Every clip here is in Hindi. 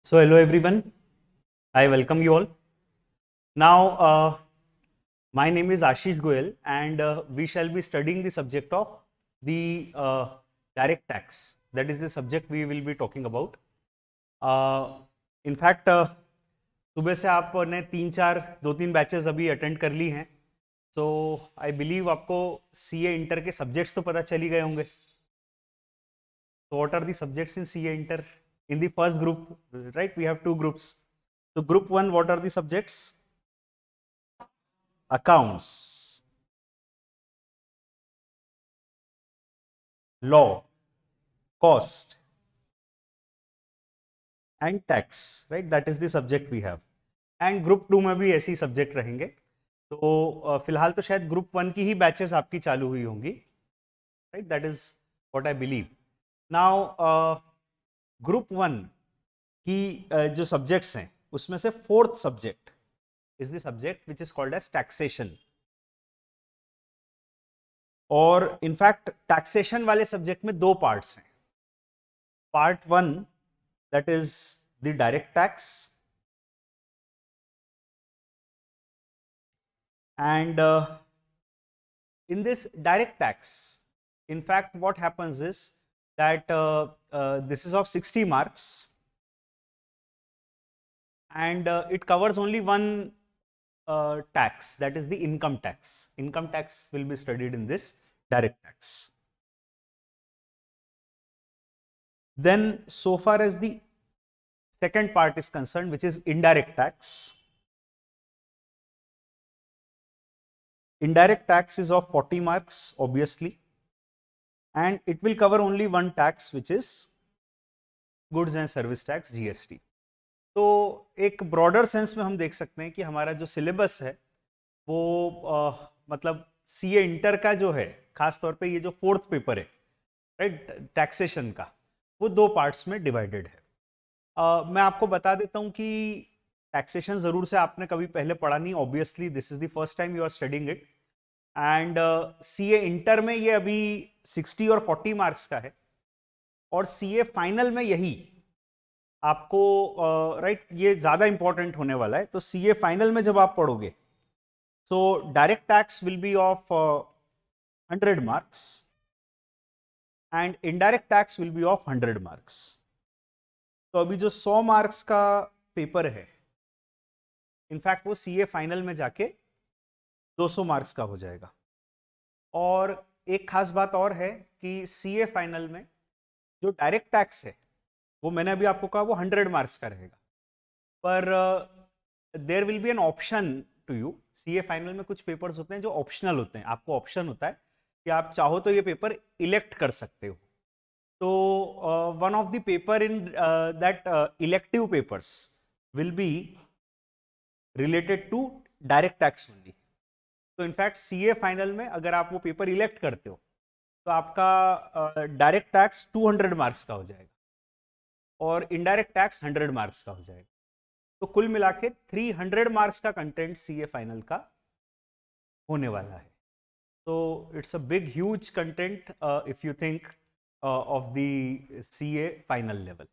So hello everyone, I welcome you all. Now my name is Ashish Goyal and we shall be studying the subject of the direct tax. That is the subject we will be talking about. In fact, सुबह से आपने दो तीन बैचेस अभी अटेंड कर ली हैं. सो आई बिलीव आपको सीए इंटर के सब्जेक्ट्स तो पता चल ही गए होंगे. So what are the subjects in CA Inter? In the first group, right, we have two groups. So group 1, what are the subjects? Accounts, law, cost and tax, right? That is the subject we have. And group 2 में भी ऐसे ही सब्जेक्ट रहेंगे. तो फिलहाल तो शायद ग्रुप 1 की ही बैचेस आपकी चालू हुई होंगी, right? That is what I believe. Now group 1 की जो सब्जेक्ट्स हैं उसमें से fourth subject is the subject which is called as taxation. और इनफैक्ट टैक्सेशन वाले सब्जेक्ट में दो पार्ट्स हैं. Part 1 that is the direct tax, and in this direct tax, in fact what happens is that this is of 60 marks and it covers only one tax, that is the income tax. Income tax will be studied in this direct tax. Then so far as the second part is concerned, which is indirect tax. Indirect tax is of 40 marks obviously, and it will cover only one tax, which is goods and service tax, GST. तो एक ब्रॉडर सेंस में हम देख सकते हैं कि हमारा जो सिलेबस है वो मतलब सीए इंटर का जो है, खास तौर पे ये जो फोर्थ पेपर है, राइट, टैक्सेशन का, वो दो पार्ट्स में डिवाइडेड है. मैं आपको बता देता हूँ कि टैक्सेशन ज़रूर से आपने कभी पहले पढ़ा नहीं, obviously this is the first time you are studying it. And CA inter में ये अभी 60 और 40 मार्क्स का है, और सीए फाइनल में यही आपको राइट ये ज़्यादा इंपॉर्टेंट होने वाला है. तो सीए फाइनल में जब आप पढ़ोगे, so direct tax will be of 100 marks and indirect tax will be of 100 marks. तो अभी जो 100 मार्क्स का पेपर है, इनफैक्ट वो सीए फाइनल में जाके 200 मार्क्स का हो जाएगा. और एक खास बात और है कि सीए फाइनल में जो डायरेक्ट टैक्स है वो मैंने अभी आपको कहा वो 100 मार्क्स का रहेगा, पर there will be an option to you. CA final में कुछ पेपर्स होते हैं जो ऑप्शनल होते हैं, आपको ऑप्शन होता है कि आप चाहो तो ये पेपर इलेक्ट कर सकते हो. तो one of the paper in that elective papers will be related to direct tax only. तो इनफैक्ट सीए फाइनल में अगर आप वो पेपर इलेक्ट करते हो तो आपका डायरेक्ट टैक्स 200 मार्क्स का हो जाएगा और इनडायरेक्ट टैक्स 100 मार्क्स का हो जाएगा. तो कुल मिला के 300 मार्क्स का कंटेंट सीए फाइनल का होने वाला है. तो it's a big huge content if you think of the CA final level.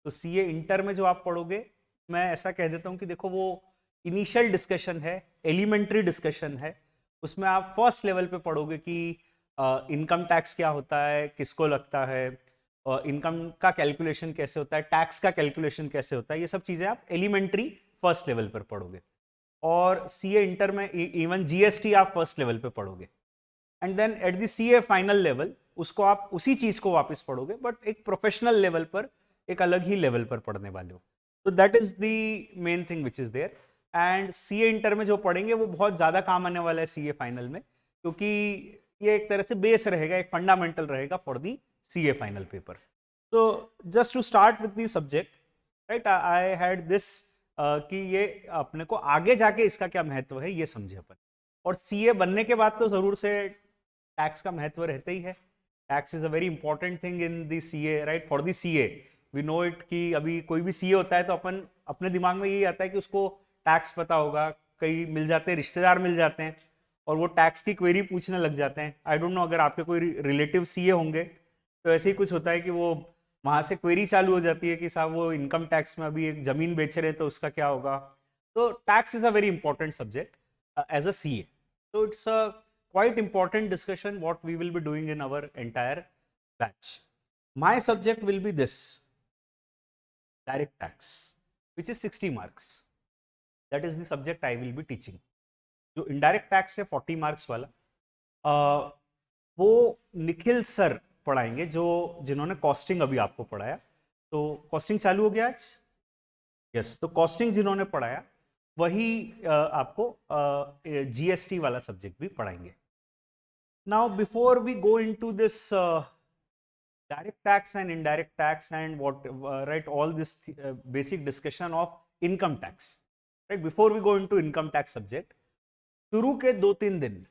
तो सीए इंटर में जो आप पढ़ोगे, मैं ऐसा कह देता हूँ कि देखो वो इनिशियल डिस्कशन है, एलिमेंट्री डिस्कशन है. उसमें आप फर्स्ट लेवल पे पढ़ोगे कि इनकम टैक्स क्या होता है, किसको लगता है, इनकम का कैलकुलेशन कैसे होता है, टैक्स का कैलकुलेशन कैसे होता है, ये सब चीज़ें आप एलिमेंट्री फर्स्ट लेवल पर पढ़ोगे. और सीए इंटर में इवन जीएसटी आप फर्स्ट लेवल पे पढ़ोगे. And then at the CA final level उसको आप उसी चीज़ को वापस पढ़ोगे, बट एक प्रोफेशनल लेवल पर, एक अलग ही लेवल पर पढ़ने वाले हो. तो that is the main thing which is there. And CA inter में जो पढ़ेंगे वो बहुत ज़्यादा काम आने वाला है सीए फाइनल में, क्योंकि ये एक तरह से बेस रहेगा, एक फंडामेंटल रहेगा for the CA final paper. तो just to start with the subject, right, I had this कि ये अपने को आगे जाके इसका क्या महत्व है ये समझे अपन. और सीए बनने के बाद तो ज़रूर से टैक्स का महत्व रहता ही है. Tax is a very important thing in the CA, right, for the CA. We know it कि अभी कोई भी सीए होता है तो अपन अपने दिमाग में यही आता है कि उसको टैक्स पता होगा, कई मिल जाते हैं, रिश्तेदार मिल जाते हैं और वो टैक्स की क्वेरी पूछने लग जाते हैं. आई डोंट नो अगर आपके कोई रिलेटिव सीए होंगे तो ऐसे ही कुछ होता है कि वो वहां से क्वेरी चालू हो जाती है कि साहब वो इनकम टैक्स में अभी एक जमीन बेच रहे हैं तो उसका क्या होगा। तो tax is a very important subject as a CA, so it's a quite important discussion what we will be doing in our entire batch. My subject will be this, direct tax, which is 60 marks. That is the subject I will be teaching. जो indirect tax है 40 marks वाला, वो निखिल सर पढ़ाएंगे, जो जिन्होंने कॉस्टिंग अभी आपको पढ़ाया। तो कॉस्टिंग चालू हो गया आज? यस, तो कॉस्टिंग जिन्होंने पढ़ाया वही आपको जीएसटी वाला सब्जेक्ट भी पढ़ाएंगे। Now, before we go into this direct tax and indirect tax and what right, all this basic discussion of income tax, right? Before we go into income tax subject, शुरू के 2-3 दिन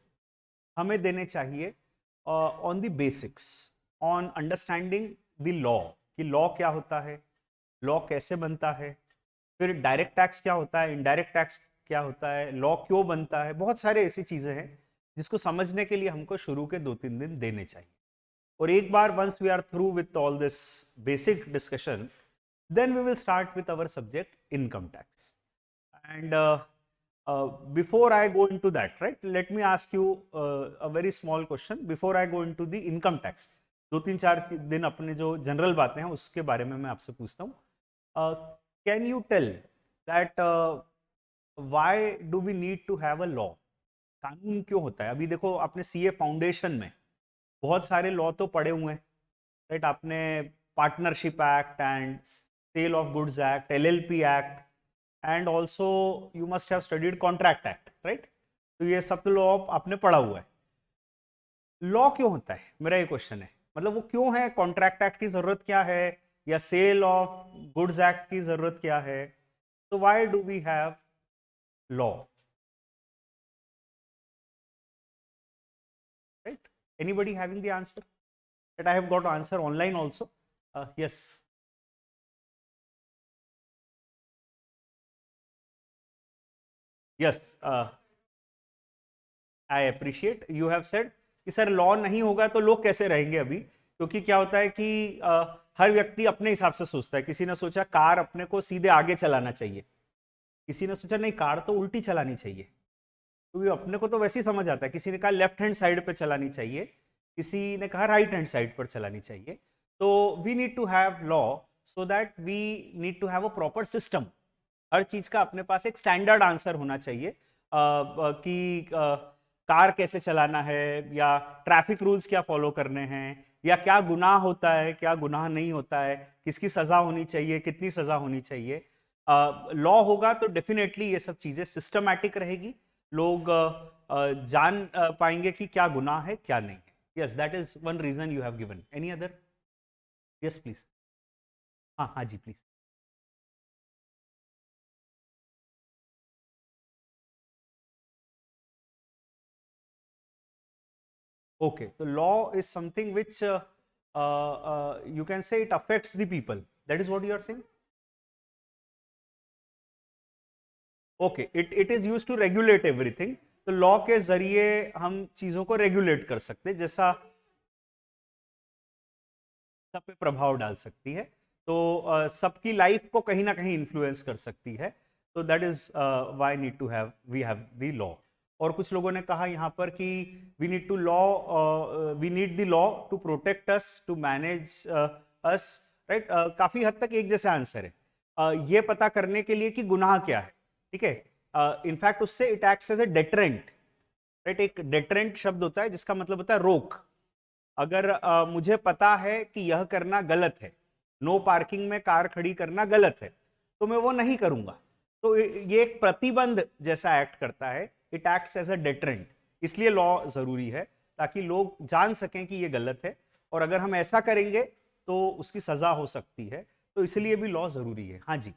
हमें देने चाहिए on the basics, on understanding the law, कि लॉ क्या होता है, लॉ कैसे बनता है, फिर डायरेक्ट टैक्स क्या होता है, इनडायरेक्ट टैक्स क्या होता है, लॉ क्यों बनता है। बहुत सारे ऐसी चीजें हैं जिसको समझने के लिए हमको शुरू के 2-3 दिन देने चाहिए। और एक बार once we are through with all this basic discussion, then we will start with our subject income tax. And before I go into that, right, let me ask you a very small question before I go into the income tax. 2-3-4 दिन अपने जो जनरल बातें हैं उसके बारे में मैं आपसे पूछता हूँ। Can you tell that why do we need to have a law? कानून क्यों होता है? अभी देखो, आपने सीए फाउंडेशन में बहुत सारे लॉ तो पढ़े हुए हैं, राइट? आपने partnership act and sale of goods act, LLP act, and also you must have studied contract act, right? तो ये सब लॉ आपने पढ़ा हुआ है। लॉ क्यों होता है, मेरा ये क्वेश्चन है। मतलब वो क्यों है? कॉन्ट्रैक्ट एक्ट की जरूरत क्या है, या सेल ऑफ गुड्स एक्ट की जरूरत क्या है? तो why do we have law, right? Anybody having the answer? That I have got answer online also. Yes. Yes. I appreciate you have said कि सर लॉ नहीं होगा तो लोग कैसे रहेंगे अभी, क्योंकि क्या होता है कि हर व्यक्ति अपने हिसाब से सोचता है। किसी ने सोचा कार अपने को सीधे आगे चलाना चाहिए, किसी ने सोचा नहीं कार तो उल्टी चलानी चाहिए, क्योंकि अपने को तो वैसे ही समझ आता है। किसी ने कहा लेफ्ट हैंड साइड पे चलानी चाहिए, किसी ने कहा राइट हैंड साइड पर चलानी चाहिए। तो we need to have law so that we need to have a proper system. हर चीज का अपने पास एक स्टैंडर्ड आंसर होना चाहिए कि कार कैसे चलाना है, या ट्रैफिक रूल्स क्या फॉलो करने हैं, या क्या गुनाह होता है क्या गुनाह नहीं होता है, किसकी सजा होनी चाहिए, कितनी सजा होनी चाहिए। लॉ होगा तो डेफिनेटली ये सब चीजें सिस्टमैटिक रहेगी, लोग जान पाएंगे कि क्या गुनाह है क्या नहीं है। Yes, that is one reason you have given. Any other? Yes please. हाँ हाँ जी please. Okay, the law is something which you can say it affects the people. That is what you are saying? Okay, it is used to regulate everything. तो लॉ के जरिए हम चीजों को रेगुलेट कर सकते हैं, जैसा सब पे प्रभाव डाल सकती है, तो सबकी लाइफ को कहीं ना कहीं इन्फ्लुएंस कर सकती है। तो that is why need to have we have the law. और कुछ लोगों ने कहा यहाँ पर कि we need to law, we need the law to protect us, to manage us, right? काफी हद तक एक जैसा आंसर है। ये पता करने के लिए कि गुनाह क्या है, ठीक है? इनफैक्ट उससे it acts as a deterrent, right? एक डेटरेंट शब्द होता है जिसका मतलब होता है रोक। अगर मुझे पता है कि यह करना गलत है, नो पार्किंग में कार खड़ी करना गलत है, तो मैं वो नहीं करूंगा। तो ये एक प्रतिबंध जैसा एक्ट करता है, it acts as a deterrent. इसलिए लॉ जरूरी है, ताकि लोग जान सकें कि ये गलत है, और अगर हम ऐसा करेंगे तो उसकी सजा हो सकती है। तो इसलिए भी लॉ जरूरी है। हाँ जी।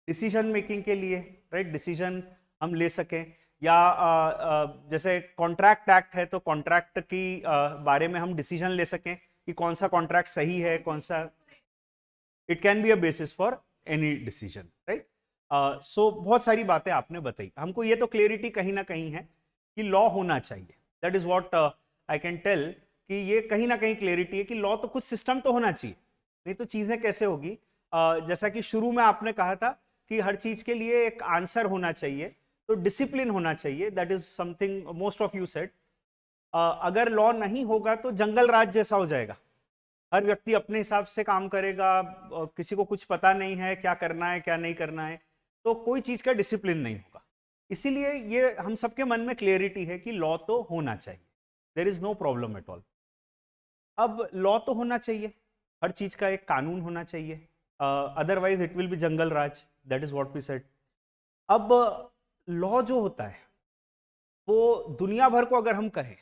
डिसीजन मेकिंग के लिए, राइट? डिसीजन हम ले सकें, या जैसे कॉन्ट्रैक्ट एक्ट है तो कॉन्ट्रैक्ट की बारे में हम डिसीजन ले सकें कि कौन सा कॉन्ट्रैक्ट सही है, कौन सा। It can be a basis for any decision, right? So बहुत सारी बातें आपने बताई, हमको ये तो क्लियरिटी कहीं ना कहीं है कि लॉ होना चाहिए। That is what I can tell, कि ये कहीं ना कहीं क्लैरिटी है कि लॉ तो कुछ सिस्टम तो होना चाहिए, नहीं तो चीजें कैसे होगी। जैसा कि शुरू में आपने कहा था कि हर चीज के लिए एक आंसर होना चाहिए, तो डिसिप्लिन होना चाहिए, that is something most of you said. अगर लॉ नहीं होगा तो जंगल राज जैसा हो जाएगा, हर व्यक्ति अपने हिसाब से काम करेगा, किसी को कुछ पता नहीं है क्या करना है क्या नहीं करना है, तो कोई चीज का डिसिप्लिन नहीं होगा। इसीलिए ये हम सबके मन में क्लियरिटी है कि लॉ तो होना चाहिए, there is no problem at all. अब लॉ तो होना चाहिए, हर चीज का एक कानून होना चाहिए, otherwise it will be jungle raj, that is what we said. अब लॉ जो होता है वो दुनिया भर को अगर हम कहें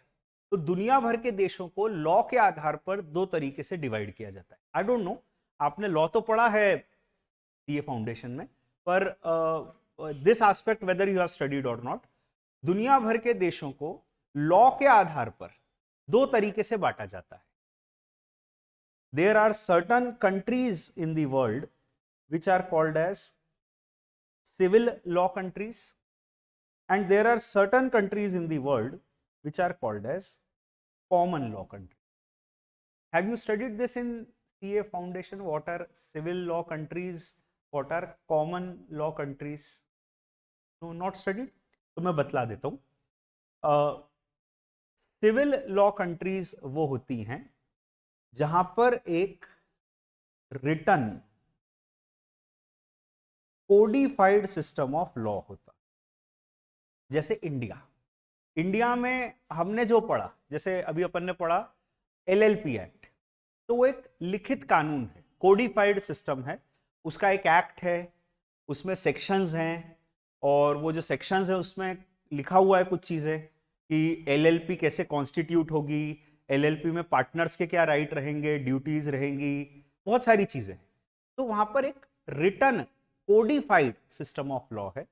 तो दुनिया भर के देशों को लॉ के आधार पर दो तरीके से डिवाइड किया जाता है। आई डोंट नो आपने लॉ तो पढ़ा है सीए फाउंडेशन में, पर this aspect whether you have studied और नॉट, दुनिया भर के देशों को लॉ के आधार पर दो तरीके से बांटा जाता है। There are certain countries in the world which are called as civil law countries, and there are certain countries in the world which are called as common law countries. Have you studied this in CA Foundation? What are civil law countries? What are common law countries? No, not studied. तो मैं बतला देता हूँ। सिविल लॉ कंट्रीज वो होती हैं जहां पर एक written codified system of law होता, जैसे इंडिया में हमने जो पढ़ा, जैसे अभी अपन ने पढ़ा एलएलपी एक्ट, तो वो एक लिखित कानून है, कोडिफाइड सिस्टम है, उसका एक एक्ट है, उसमें सेक्शंस हैं, और वो जो सेक्शंस है उसमें लिखा हुआ है कुछ चीजें कि एलएलपी कैसे कॉन्स्टिट्यूट होगी, एलएलपी में पार्टनर्स के क्या राइट रहेंगे, ड्यूटीज रहेंगी, बहुत सारी चीजें। तो वहां पर एक written codified system of law है।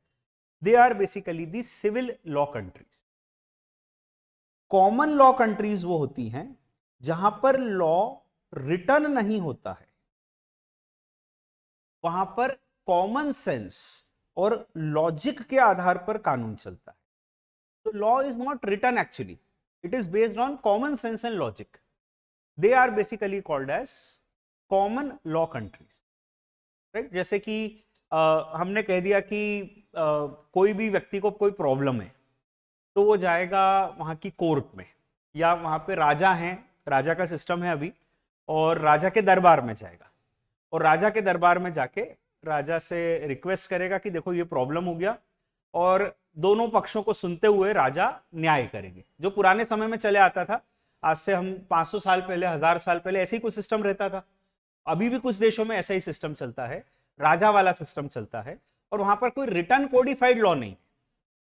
They are basically the civil law countries. Common law countries वो होती हैं जहां पर लॉ रिटन नहीं होता है, वहां पर कॉमन सेंस और लॉजिक के आधार पर कानून चलता है। तो law is not written actually, it is based on common sense and logic. They are basically called as common law countries, right. जैसे कि हमने कह दिया कि कोई भी व्यक्ति को कोई प्रॉब्लम है तो वो जाएगा वहाँ की कोर्ट में, या वहाँ पे राजा हैं, राजा का सिस्टम है अभी, और राजा के दरबार में जाएगा, और राजा के दरबार में जाके राजा से रिक्वेस्ट करेगा कि देखो ये प्रॉब्लम हो गया, और दोनों पक्षों को सुनते हुए राजा न्याय करेंगे, जो पुराने समय में चले आता था। आज से हम 500 साल पहले, 1000 साल पहले ऐसे ही कुछ सिस्टम रहता था। अभी भी कुछ देशों में ऐसा ही सिस्टम चलता है, राजा वाला सिस्टम चलता है, और वहां पर कोई रिटर्न कोडिफाइड लॉ नहीं,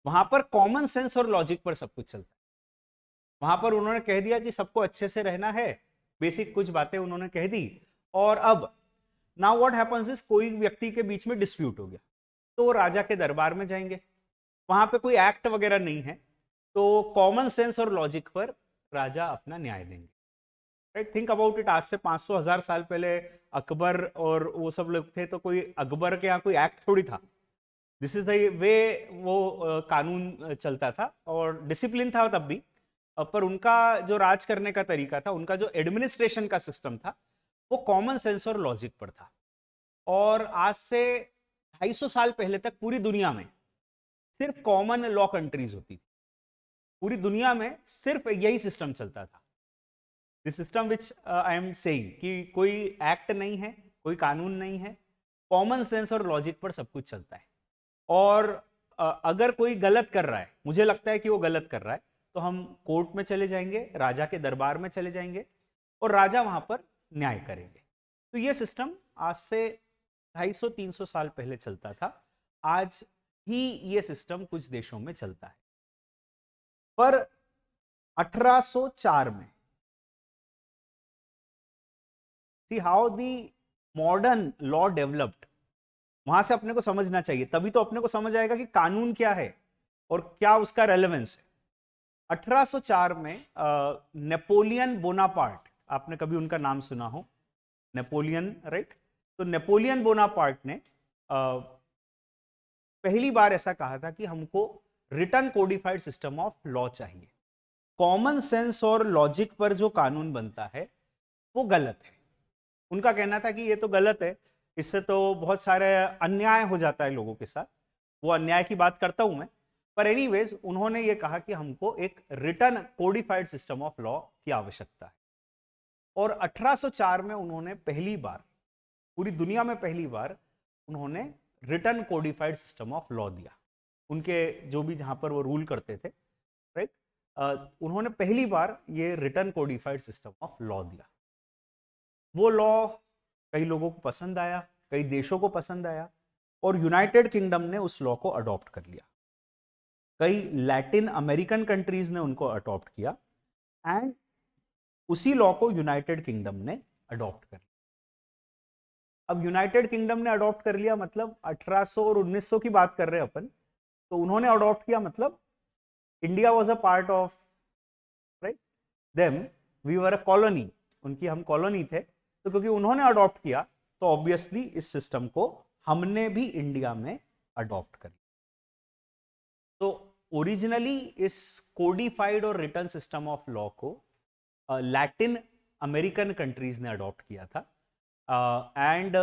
वहां पर कॉमन सेंस और लॉजिक पर सब कुछ चलता है। वहां पर उन्होंने कह दिया कि सबको अच्छे से रहना है, बेसिक कुछ बातें उन्होंने कह दी, और अब नाउ व्हाट हैपेंस इज, कोई व्यक्ति के बीच में डिस्प्यूट हो गया तो वो राजा के दरबार में जाएंगे, वहां पे कोई एक्ट वगैरह नहीं है, तो कॉमन सेंस और लॉजिक पर राजा अपना न्याय देंगे, राइट। थिंक अबाउट इट, आज से 500-1000 साल पहले अकबर और वो सब लोग थे, तो कोई अकबर के यहाँ कोई एक्ट थोड़ी था, दिस इज द वे वो कानून चलता था, और डिसिप्लिन था तब भी, पर उनका जो राज करने का तरीका था, उनका जो एडमिनिस्ट्रेशन का सिस्टम था, वो कॉमन सेंस और लॉजिक पर था। और आज से 250 साल पहले तक पूरी दुनिया में सिर्फ कॉमन लॉ कंट्रीज होती थी, पूरी दुनिया में सिर्फ यही सिस्टम चलता था, this system which I am saying, कि कोई एक्ट नहीं है, कोई कानून नहीं है, कॉमन सेंस और लॉजिक पर सब कुछ चलता है। और अगर कोई गलत कर रहा है, मुझे लगता है कि वो गलत कर रहा है, तो हम कोर्ट में चले जाएंगे, राजा के दरबार में चले जाएंगे, और राजा वहां पर न्याय करेंगे। तो ये सिस्टम आज से 250-300 साल पहले चलता था, आज ही ये सिस्टम कुछ देशों में चलता है। पर 1804 में, see how the modern law developed, वहां से अपने को समझना चाहिए, तभी तो अपने को समझ आएगा कि कानून क्या है और क्या उसका रेलेवेंस है। 1804 में नेपोलियन बोनापार्ट, आपने कभी उनका नाम सुना हो, नेपोलियन, राइट। तो नेपोलियन बोनापार्ट ने पहली बार ऐसा कहा था कि हमको written codified system of law चाहिए। कॉमन सेंस और लॉजिक पर जो कानून बनता है वो गलत है। उनका कहना था कि ये तो गलत है, इससे तो बहुत सारे अन्याय हो जाता है लोगों के साथ। वो अन्याय की बात करता हूं मैं, पर एनीवेज उन्होंने ये कहा कि हमको एक return codified system of law की आवश्यकता है। और 1804 में उन्होंने पहली बार, पूरी दुनिया में पहली बार, उन्होंने return codified system of law दिया। उनके जो भी जहां पर वो रूल करते थे, राइट, उन्होंने पहली बार ये return codified system of law दिया। वो लॉ कई लोगों को पसंद आया, कई देशों को पसंद आया, और यूनाइटेड किंगडम ने उस लॉ को अडॉप्ट कर लिया। कई लैटिन अमेरिकन कंट्रीज ने उनको अडॉप्ट किया, एंड उसी लॉ को यूनाइटेड किंगडम ने अडॉप्ट कर लिया। अब यूनाइटेड किंगडम ने अडॉप्ट कर लिया मतलब 1800 और 1900 की बात कर रहे हैं अपन, तो उन्होंने अडॉप्ट किया मतलब India was a part of, right, them, we were a colony, उनकी हम कॉलोनी थे। तो क्योंकि उन्होंने अडॉप्ट किया तो ऑब्वियसली इस सिस्टम को हमने भी इंडिया में अडॉप्ट कर लिया। तो ओरिजिनली इस कोडिफाइड और रिटर्न सिस्टम ऑफ लॉ को लैटिन अमेरिकन कंट्रीज ने अडॉप्ट किया था, एंड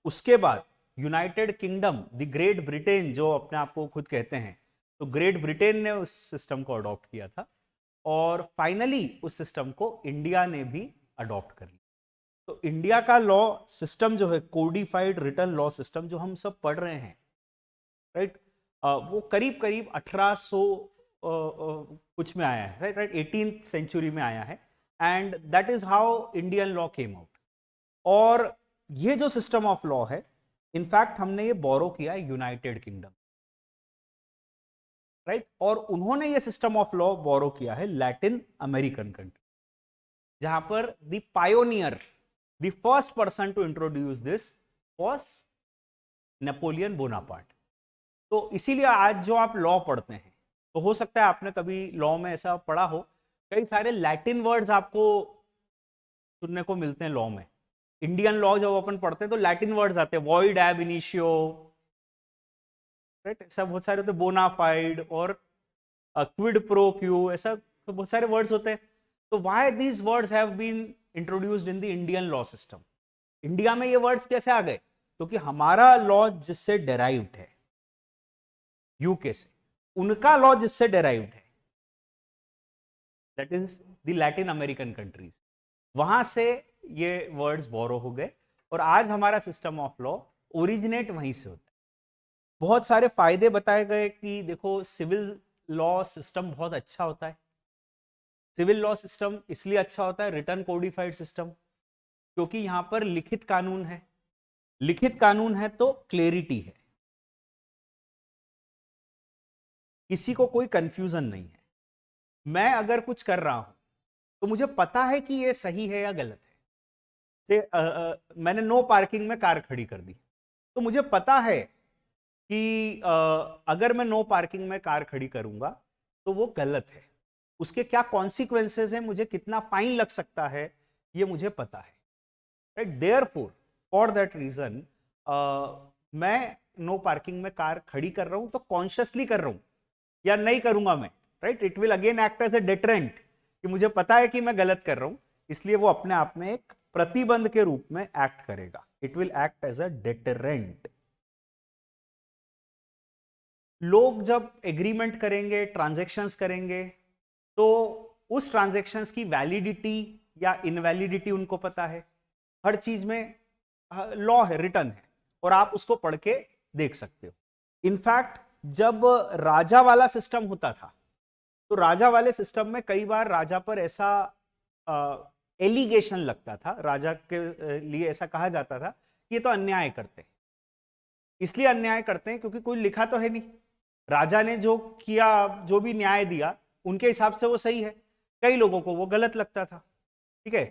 उसके बाद United kingdom, the great Britain जो अपने आप को खुद कहते हैं, तो ग्रेट ब्रिटेन ने उस सिस्टम को अडॉप्ट किया था, और फाइनली उस सिस्टम को इंडिया ने भी अडॉप्ट कर लिया। तो इंडिया का लॉ सिस्टम जो है, कोडिफाइड रिटर्न लॉ सिस्टम जो हम सब पढ़ रहे हैं, राइट, वो करीब करीब 1800 कुछ में आया है, राइट, 18th सेंचुरी में आया है, and that is how Indian law came out. और ये जो सिस्टम ऑफ लॉ है, इनफैक्ट हमने ये बोरो किया है यूनाइटेड किंगडम, राइट, और उन्होंने ये सिस्टम ऑफ लॉ बोरो किया है लैटिन अमेरिकन कंट्री, जहां पर the pioneer, the first person to introduce this was Napoleon Bonaparte. तो इसीलिए आज जो आप लॉ पढ़ते हैं, तो हो सकता है आपने कभी लॉ में ऐसा पढ़ा हो, कई सारे लैटिन वर्ड्स आपको सुनने को मिलते हैं लॉ में। इंडियन लॉ जब अपन पढ़ते हैं तो लैटिन वर्ड्स आते हैं, वॉइड एब इनिशियो, राइट, ऐसा बहुत सारे होते हैं, बोनाफाइड और क्विड प्रो क्यू, ऐसा तो बहुत सारे वर्ड्स होते हैं। तो why these words have been introduced in the Indian law system? India में ये वर्ड्स कैसे आ गए? क्योंकि हमारा लॉ जिससे डेराइव्ड है यूके से, उनका लॉ जिससे डेराइव्ड है that is the Latin American countries, वहां से ये वर्ड्स बोरो हो गए, और आज हमारा सिस्टम ऑफ लॉ ओरिजिनेट वहीं से होता है। बहुत सारे फायदे बताए गए कि देखो, सिविल लॉ सिस्टम बहुत अच्छा होता है। सिविल लॉ सिस्टम इसलिए अच्छा होता है, रिटर्न कोडिफाइड सिस्टम, क्योंकि यहां पर लिखित कानून है। लिखित कानून है तो क्लेरिटी है, किसी को कोई कंफ्यूजन नहीं है। मैं अगर कुछ कर रहा हूं तो मुझे पता है कि ये सही है या गलत है। मैंने नो पार्किंग में कार खड़ी कर दी, तो मुझे पता है कि अगर मैं नो पार्किंग में कार खड़ी करूंगा तो वो गलत है, उसके क्या कॉन्सिक्वेंसेज हैं, मुझे कितना फाइन लग सकता है, ये मुझे पता है, right. Therefore for that reason मैं नो पार्किंग में कार खड़ी कर रहा हूं तो कॉन्शियसली कर रहा हूं या नहीं करूंगा मैं, right, it will again act as a deterrent, कि मुझे पता है कि मैं गलत कर रहा हूं, इसलिए वो अपने आप में एक प्रतिबंध के रूप में एक्ट करेगा। It will act as a deterrent. लोग जब एग्रीमेंट करेंगे, ट्रांजैक्शंस करेंगे, तो उस ट्रांजैक्शंस की वैलिडिटी या इनवैलिडिटी उनको पता है। हर चीज में लॉ है, रिटर्न है, और आप उसको पढ़ के देख सकते हो। इनफैक्ट जब राजा वाला सिस्टम होता था, तो राजा वाले सिस्टम में कई बार राजा पर ऐसा एलिगेशन लगता था, राजा के लिए ऐसा कहा जाता था कि ये तो अन्याय करते हैं। इसलिए अन्याय करते हैं क्योंकि कोई लिखा तो है नहीं, राजा ने जो किया, जो भी न्याय दिया, उनके हिसाब से वो सही है। कई लोगों को वो गलत लगता था, ठीक है।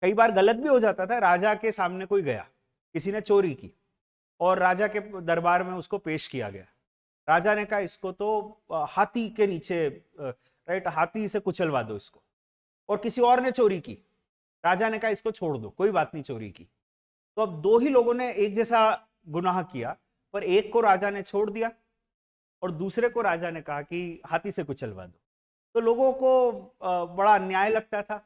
कई बार गलत भी हो जाता था। राजा के सामने कोई गया, किसी ने चोरी की, और राजा के दरबार में उसको पेश किया गया। राजा ने कहा इसको तो हाथी के नीचे, राइट, हाथी से कुचलवा दो इसको। और किसी और ने चोरी की, राजा ने कहा इसको छोड़ दो, कोई बात नहीं, चोरी की। तो अब दो ही लोगों ने एक जैसा गुनाह किया, पर एक को राजा ने छोड़ दिया और दूसरे को राजा ने कहा कि हाथी से कुचलवा दो। तो लोगों को बड़ा अन्याय लगता था।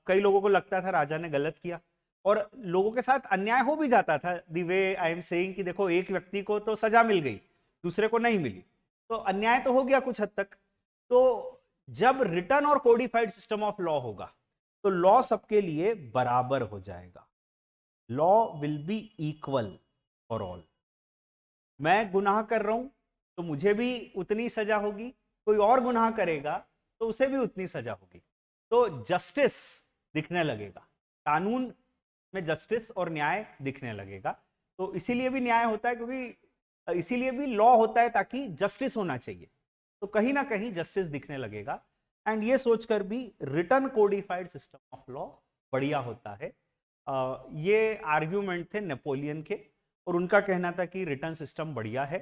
कई लोगों को लगता था राजा ने गलत किया, और लोगों के साथ अन्याय हो भी जाता था। दी वे आई एम सेइंग कि देखो, एक व्यक्ति को तो सजा मिल गई, दूसरे को नहीं मिली, तो अन्याय तो हो गया कुछ हद तक। तो जब रिटर्न और कोडिफाइड सिस्टम ऑफ लॉ होगा तो लॉ सबके लिए बराबर हो जाएगा। Law will be equal for all. मैं गुनाह कर रहा हूं तो मुझे भी उतनी सजा होगी, कोई और गुनाह करेगा तो उसे भी उतनी सजा होगी। तो जस्टिस दिखने लगेगा, कानून में जस्टिस और न्याय दिखने लगेगा। तो इसीलिए भी न्याय होता है, क्योंकि इसीलिए भी लॉ होता है, ताकि जस्टिस होना चाहिए। तो कहीं ना कहीं जस्टिस दिखने लगेगा। एंड ये सोचकर भी return codified system of law बढ़िया होता है। ये आर्ग्यूमेंट थे नेपोलियन के, और उनका कहना था कि रिटर्न सिस्टम बढ़िया है,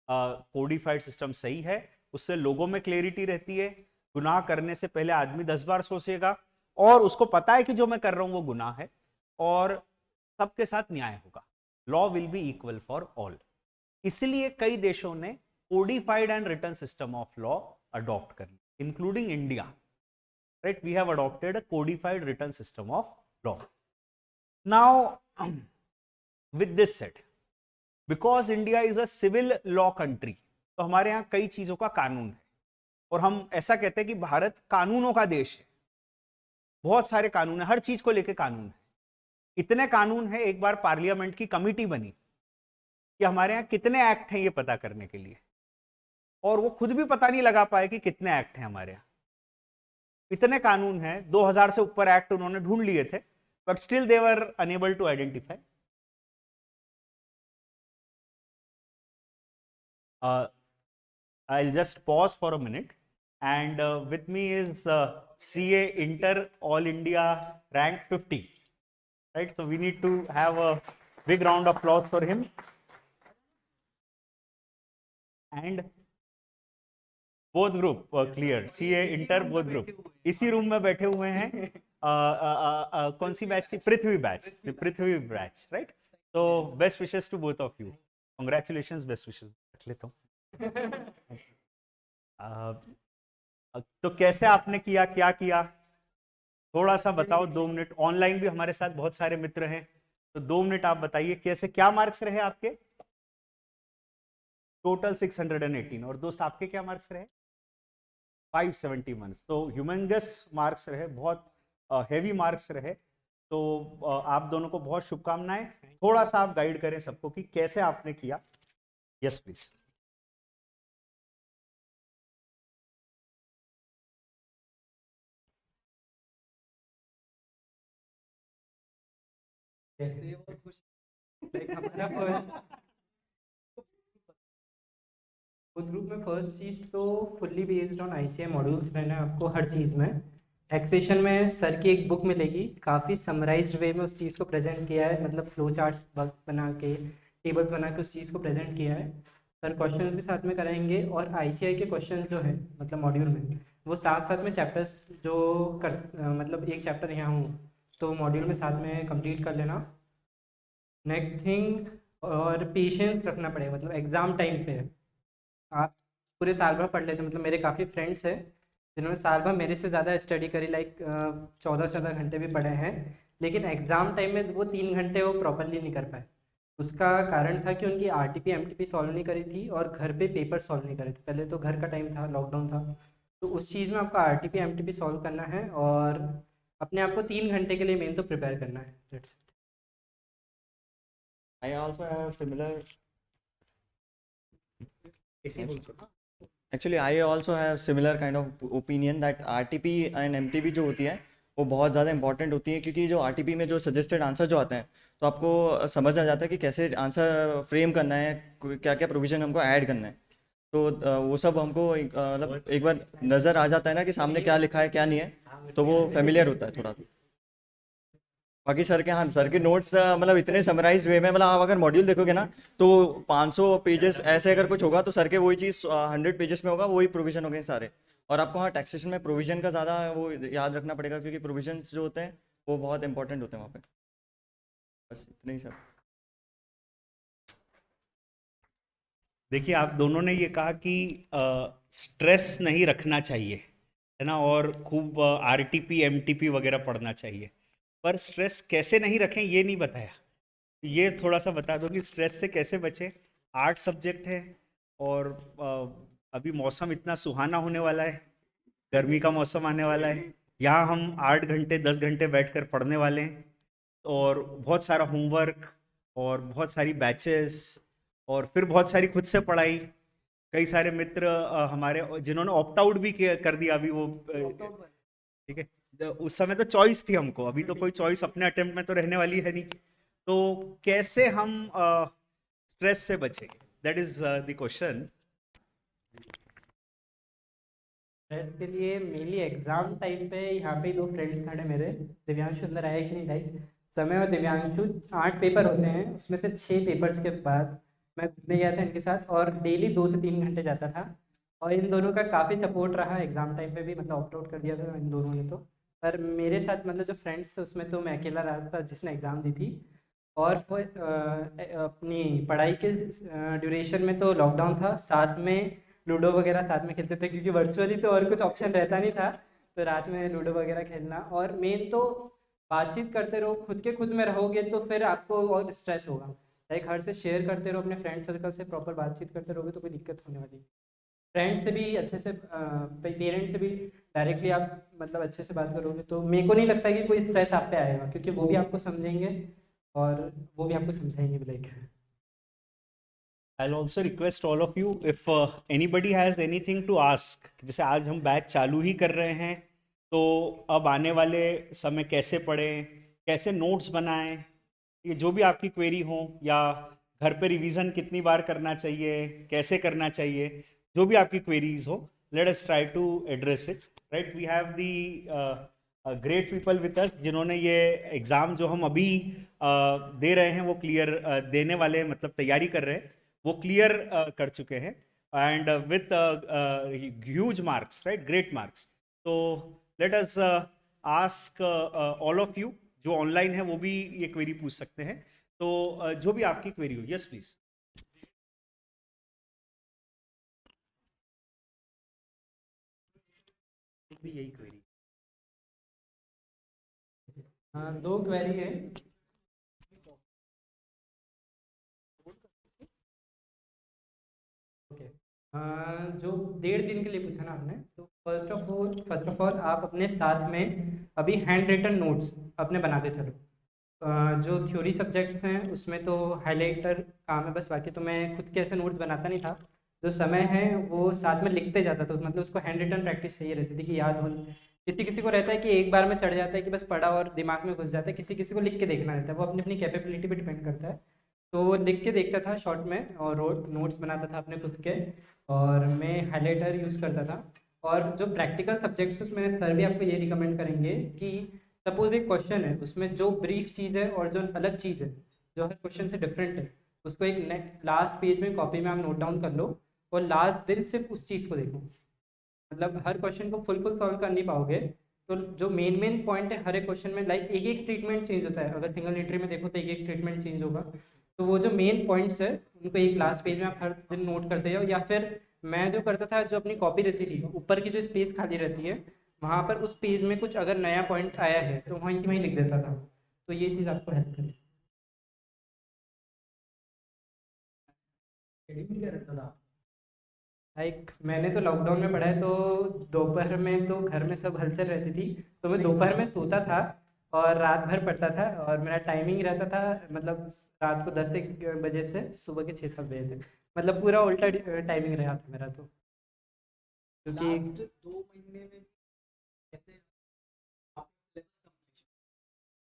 कोडिफाइड सिस्टम सही है, उससे लोगों में क्लैरिटी रहती है। गुनाह करने से पहले आदमी 10 बार सोचेगा, और उसको पता है कि जो मैं कर रहा हूं वो गुनाह है, और सबके साथ न्याय होगा। Law will be equal for all. इसलिए कई देशों ने codified and written system of law adopt कर लिया, including India. Right, we have adopted a codified written system of law. Now with this set, because India is a civil law country, तो हमारे यहां कई चीजों का कानून है, और हम ऐसा कहते हैं कि भारत कानूनों का देश है। बहुत सारे कानून है, हर चीज को लेकर कानून है। इतने कानून है, एक बार पार्लियामेंट की कमिटी बनी कि हमारे यहाँ कितने एक्ट हैं ये पता करने के लिए, और वो खुद भी पता नहीं लगा पाए कि कितने एक्ट हैं हमारे यहाँ। इतने कानून हैं, 2000 से ऊपर एक्ट उन्होंने ढूंढ लिए थे, but still they were unable to identify. I'll just pause for a minute, and with me is CA Inter All India rank 50, right? So we need to have a big round of applause for him. And both group clear, CA Inter both group इसी रूम में बैठे हुए हैं। कौन सी बैच थी? Prithvi batch, Prithvi batch, right? तो best wishes to both of you, congratulations, best wishes रख लेता हूँ। तो कैसे आपने किया, क्या किया, थोड़ा सा बताओ। 2 मिनट, ऑनलाइन भी हमारे साथ बहुत सारे मित्र हैं, तो 2 मिनट आप बताइए कैसे, क्या मार्क्स रहे आपके? टोटल 618। और दोस्त आपके क्या मार्क्स रहे? 571। तो ह्यूमंगस मार्क्स रहे, बहुत हैवी मार्क्स रहे। तो आप दोनों को बहुत शुभकामनाएं। थोड़ा सा आप गाइड करें सबको कि कैसे आपने किया। Yes please. खुद ग्रुप में फर्स्ट चीज़ तो fully based on ICI modules रहना है आपको हर चीज़ में। टैक्सेशन में सर की एक बुक मिलेगी, काफ़ी समराइज्ड वे में उस चीज़ को प्रेजेंट किया है, मतलब फ्लो चार्ट्स बना के, टेबल्स बना के उस चीज़ को प्रेजेंट किया है। सर क्वेश्चंस भी साथ में कराएंगे, और आईसीआई के क्वेश्चंस जो है मतलब मॉड्यूल में, वो साथ साथ में चैप्टर्स जो मतलब एक चैप्टर यहाँ हूँ तो मॉड्यूल में साथ में कंप्लीट कर लेना। नेक्स्ट थिंग, और पेशेंस रखना पड़ेगा, मतलब एग्ज़ाम टाइम पे आप पूरे साल भर पढ़ लेते, मतलब मेरे काफ़ी फ्रेंड्स हैं जिन्होंने साल भर मेरे से ज़्यादा स्टडी करी, लाइक 14-14 घंटे भी पढ़े हैं, लेकिन एग्ज़ाम टाइम में वो 3 घंटे वो प्रॉपरली नहीं कर पाए। उसका कारण था कि उनकी आरटीपी एमटीपी सॉल्व नहीं करी थी, और घर पे पेपर सॉल्व नहीं करे थे। पहले तो घर का टाइम था, लॉकडाउन था, तो उस चीज़ में आपका आरटीपी एमटीपी सॉल्व करना है, और अपने आप को 3 घंटे के लिए मेन तो प्रिपेयर करना है। That's it. I also have similar. Actually, I also have similar kind of opinion that RTP and MTP जो होती है वो बहुत ज़्यादा इंपॉर्टेंट होती है, क्योंकि जो RTP में जो सजेस्टेड आंसर जो आते हैं तो आपको समझ आ जाता है कि कैसे आंसर फ्रेम करना है, क्या क्या प्रोविज़न हमको ऐड करना है। तो वो सब हमको मतलब एक बार नज़र आ जाता है ना कि सामने क्या लिखा है क्या नहीं है, तो वो फेमिलियर होता है थोड़ा। बाकी सर के, हाँ सर के नोट्स मतलब इतने समराइज वे में, मतलब आप अगर मॉड्यूल देखोगे ना तो 500 पेजेस ऐसे अगर कुछ होगा तो सर के वही चीज़ 100 पेजेस में होगा, वही प्रोविजन होंगे सारे। और आपको हाँ टैक्सेशन में प्रोविजन का ज़्यादा वो याद रखना पड़ेगा, क्योंकि प्रोविजन जो होते हैं वो बहुत इंपॉर्टेंट होते हैं वहाँ पे। बस इतना ही सर। देखिए, आप दोनों ने ये कहा कि स्ट्रेस नहीं रखना चाहिए, है ना, और खूब आरटीपी एमटीपी वगैरह पढ़ना चाहिए। पर स्ट्रेस कैसे नहीं रखें ये नहीं बताया। ये थोड़ा सा बता दो कि स्ट्रेस से कैसे बचें। 8 सब्जेक्ट है, और अभी मौसम इतना सुहाना होने वाला है, गर्मी का मौसम आने वाला है। यहाँ हम 8 घंटे 10 घंटे बैठकर पढ़ने वाले हैं, और बहुत सारा होमवर्क, और बहुत सारी बैचेस, और फिर बहुत सारी खुद से पढ़ाई। कई सारे मित्र हमारे जिन्होंने ऑप्ट आउट भी कर दिया अभी वो, ठीक है। उस समय तो चॉइस थी हमको, अभी तो कोई चॉइस अपने अटेम्प्ट में तो रहने वाली है नहीं। तो कैसे हम स्ट्रेस से बचेंगे, that is the question. Stress के लिए मेनली एग्जाम टाइम पे यहाँ पे ही दो फ्रेंड्स खड़े मेरे, दिव्यांशु अंदर आया कि नहीं भाई, समय और दिव्यांशु। 8 पेपर होते हैं, उसमें से 6 पेपर्स के बाद मैं घूमने गया था इनके साथ, और डेली 2 से 3 घंटे जाता था। और इन दोनों का काफ़ी सपोर्ट रहा एग्ज़ाम टाइम पे भी, मतलब ऑप्ट आउट कर दिया था इन दोनों ने तो। पर मेरे साथ मतलब जो फ्रेंड्स थे उसमें तो मैं अकेला रहा था जिसने एग्ज़ाम दी थी। और वो अपनी पढ़ाई के ड्यूरेशन में तो लॉकडाउन था, साथ में लूडो वगैरह साथ में खेलते थे, क्योंकि वर्चुअली तो और कुछ ऑप्शन रहता नहीं था। तो रात में लूडो वगैरह खेलना, और मेन तो बातचीत करते रहो। खुद में रहोगे तो फिर आपको और स्ट्रेस होगा। लाइक हर से शेयर करते रहो, अपने फ्रेंड सर्कल से प्रॉपर बातचीत करते रहोगे तो कोई दिक्कत होने वाली। फ्रेंड से भी अच्छे से, पेरेंट्स से भी डायरेक्टली आप मतलब अच्छे से बात करोगे तो मेरे को नहीं लगता कि कोई स्ट्रेस आप पे आएगा, क्योंकि वो भी आपको समझेंगे और वो भी आपको समझाएंगे भी। Like I'll also request all of you, if anybody has anything to ask, जैसे आज हम बैच चालू ही कर रहे हैं, तो अब आने वाले समय कैसे पढ़ें, कैसे नोट्स बनाएं, ये जो भी आपकी क्वेरी हो, या घर पे रिवीजन कितनी बार करना चाहिए, कैसे करना चाहिए, जो भी आपकी क्वेरीज हो, let us try to address it. Right, we have the great people with us, जिन्होंने ये एग्ज़ाम जो हम अभी दे रहे हैं वो क्लियर देने वाले हैं, मतलब तैयारी कर रहे हैं, वो क्लियर कर चुके हैं, and with huge marks, right, great marks. तो let us ask all of you जो ऑनलाइन है वो भी ये क्वेरी पूछ सकते हैं। तो जो भी आपकी क्वेरी हो, यस प्लीज। यही क्वेरी। हाँ, 2 क्वेरी है। ओके, जो 1.5 दिन के लिए पूछा ना आपने, तो फर्स्ट ऑफ ऑल आप अपने साथ में अभी हैंड रिटन नोट्स अपने बनाते चलो। जो थ्योरी सब्जेक्ट्स हैं उसमें तो हाइलाइटर काम है बस, बाकी तो मैं खुद के ऐसे नोट्स बनाता नहीं था। जो समय है वो साथ में लिखते जाता था, मतलब उसको हैंड रिटन प्रैक्टिस चाहिए रहती थी कि याद हो। किसी किसी को रहता है कि एक बार में चढ़ जाता है कि बस पढ़ा और दिमाग में घुस जाता है, किसी किसी को लिख के देखना रहता है, वो अपनी अपनी कैपेबिलिटी पे डिपेंड करता है। तो वो लिख के देखता था शॉर्ट में, और रोड नोट्स बनाता था अपने खुद के, और मैं हाइलाइटर यूज़ करता था। और जो प्रैक्टिकल सब्जेक्ट्स उसमें सर भी आपको ये रिकमेंड करेंगे कि सपोज एक क्वेश्चन है, उसमें जो ब्रीफ चीज़ है और जो अलग चीज़ है जो हर क्वेश्चन से डिफरेंट है, उसको एक लास्ट पेज में कॉपी में आप नोट डाउन कर लो, और लास्ट दिन सिर्फ उस चीज़ को देखो। मतलब हर क्वेश्चन को फुल फुल सॉल्व कर नहीं पाओगे, तो जो मेन मेन पॉइंट है हर एक क्वेश्चन में, लाइक एक एक ट्रीटमेंट चेंज होता है, अगर सिंगल लीटरी में देखो तो एक एक ट्रीटमेंट चेंज होगा। तो वो जो मेन पॉइंट्स है उनको एक लास्ट पेज में आप हर दिन नोट करते जाओ, या फिर मैं जो करता था, जो अपनी कॉपी रहती थी ऊपर की जो स्पेस खाली रहती है, वहाँ पर उस पेज में कुछ अगर नया पॉइंट आया है तो वहीं की वहीं लिख देता था। तो ये चीज़ आपको हेल्प करेगी। शेड्यूल क्या रहता था? लाइक मैंने तो लॉकडाउन में पढ़ा है, तो दोपहर में तो घर में सब हलचल रहती थी, तो मैं दोपहर में सोता था और रात भर पढ़ता था। और मेरा टाइमिंग रहता था मतलब रात को 10 बजे से सुबह के 6-7 बजे तक, मतलब पूरा उल्टा टाइमिंग रहा था मेरा तो। क्योंकि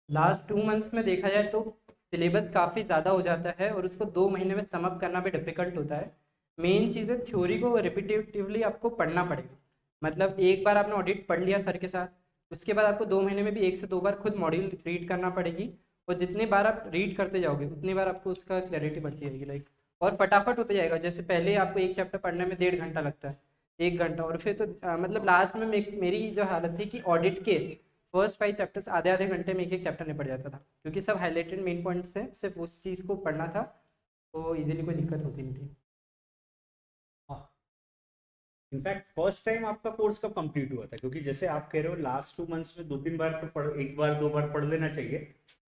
लास्ट 2 मंथ्स में देखा जाए तो सिलेबस काफ़ी ज़्यादा हो जाता है, और उसको 2 महीने में समअप करना भी डिफ़िकल्ट होता है। मेन चीज़ है थ्योरी को रिपीटेटिवली आपको पढ़ना पड़ेगा। मतलब एक बार आपने ऑडिट पढ़ लिया सर के साथ, उसके बाद आपको 2 महीने में भी 1 से 2 बार खुद मॉड्यूल रीड करना पड़ेगी। और जितने बार आप रीड करते जाओगे उतनी बार आपको उसका क्लैरिटी बढ़ती जाएगी। लाइक और फटाफट होता जाएगा, जैसे पहले आपको एक चैप्टर पढ़ने में 1.5 घंटा लगता है, 1 घंटा, और फिर तो मतलब लास्ट में मेरी जो हालत थी कि ऑडिट के फर्स्ट 5 चैप्टर्स आधे आधे घंटे में एक एक चैप्टर निपट जाता था, क्योंकि सब हाईलाइटेड मेन पॉइंट्स थे, सिर्फ उस चीज़ को पढ़ना था, तो इजीली कोई दिक्कत होती नहीं थी। इनफैक्ट फर्स्ट टाइम आपका कोर्स कब कंप्लीट हुआ था? क्योंकि जैसे आप कह रहे हो लास्ट 2 मंथ्स में 2-3 बार तो पढ़, एक बार 2 बार पढ़ लेना चाहिए,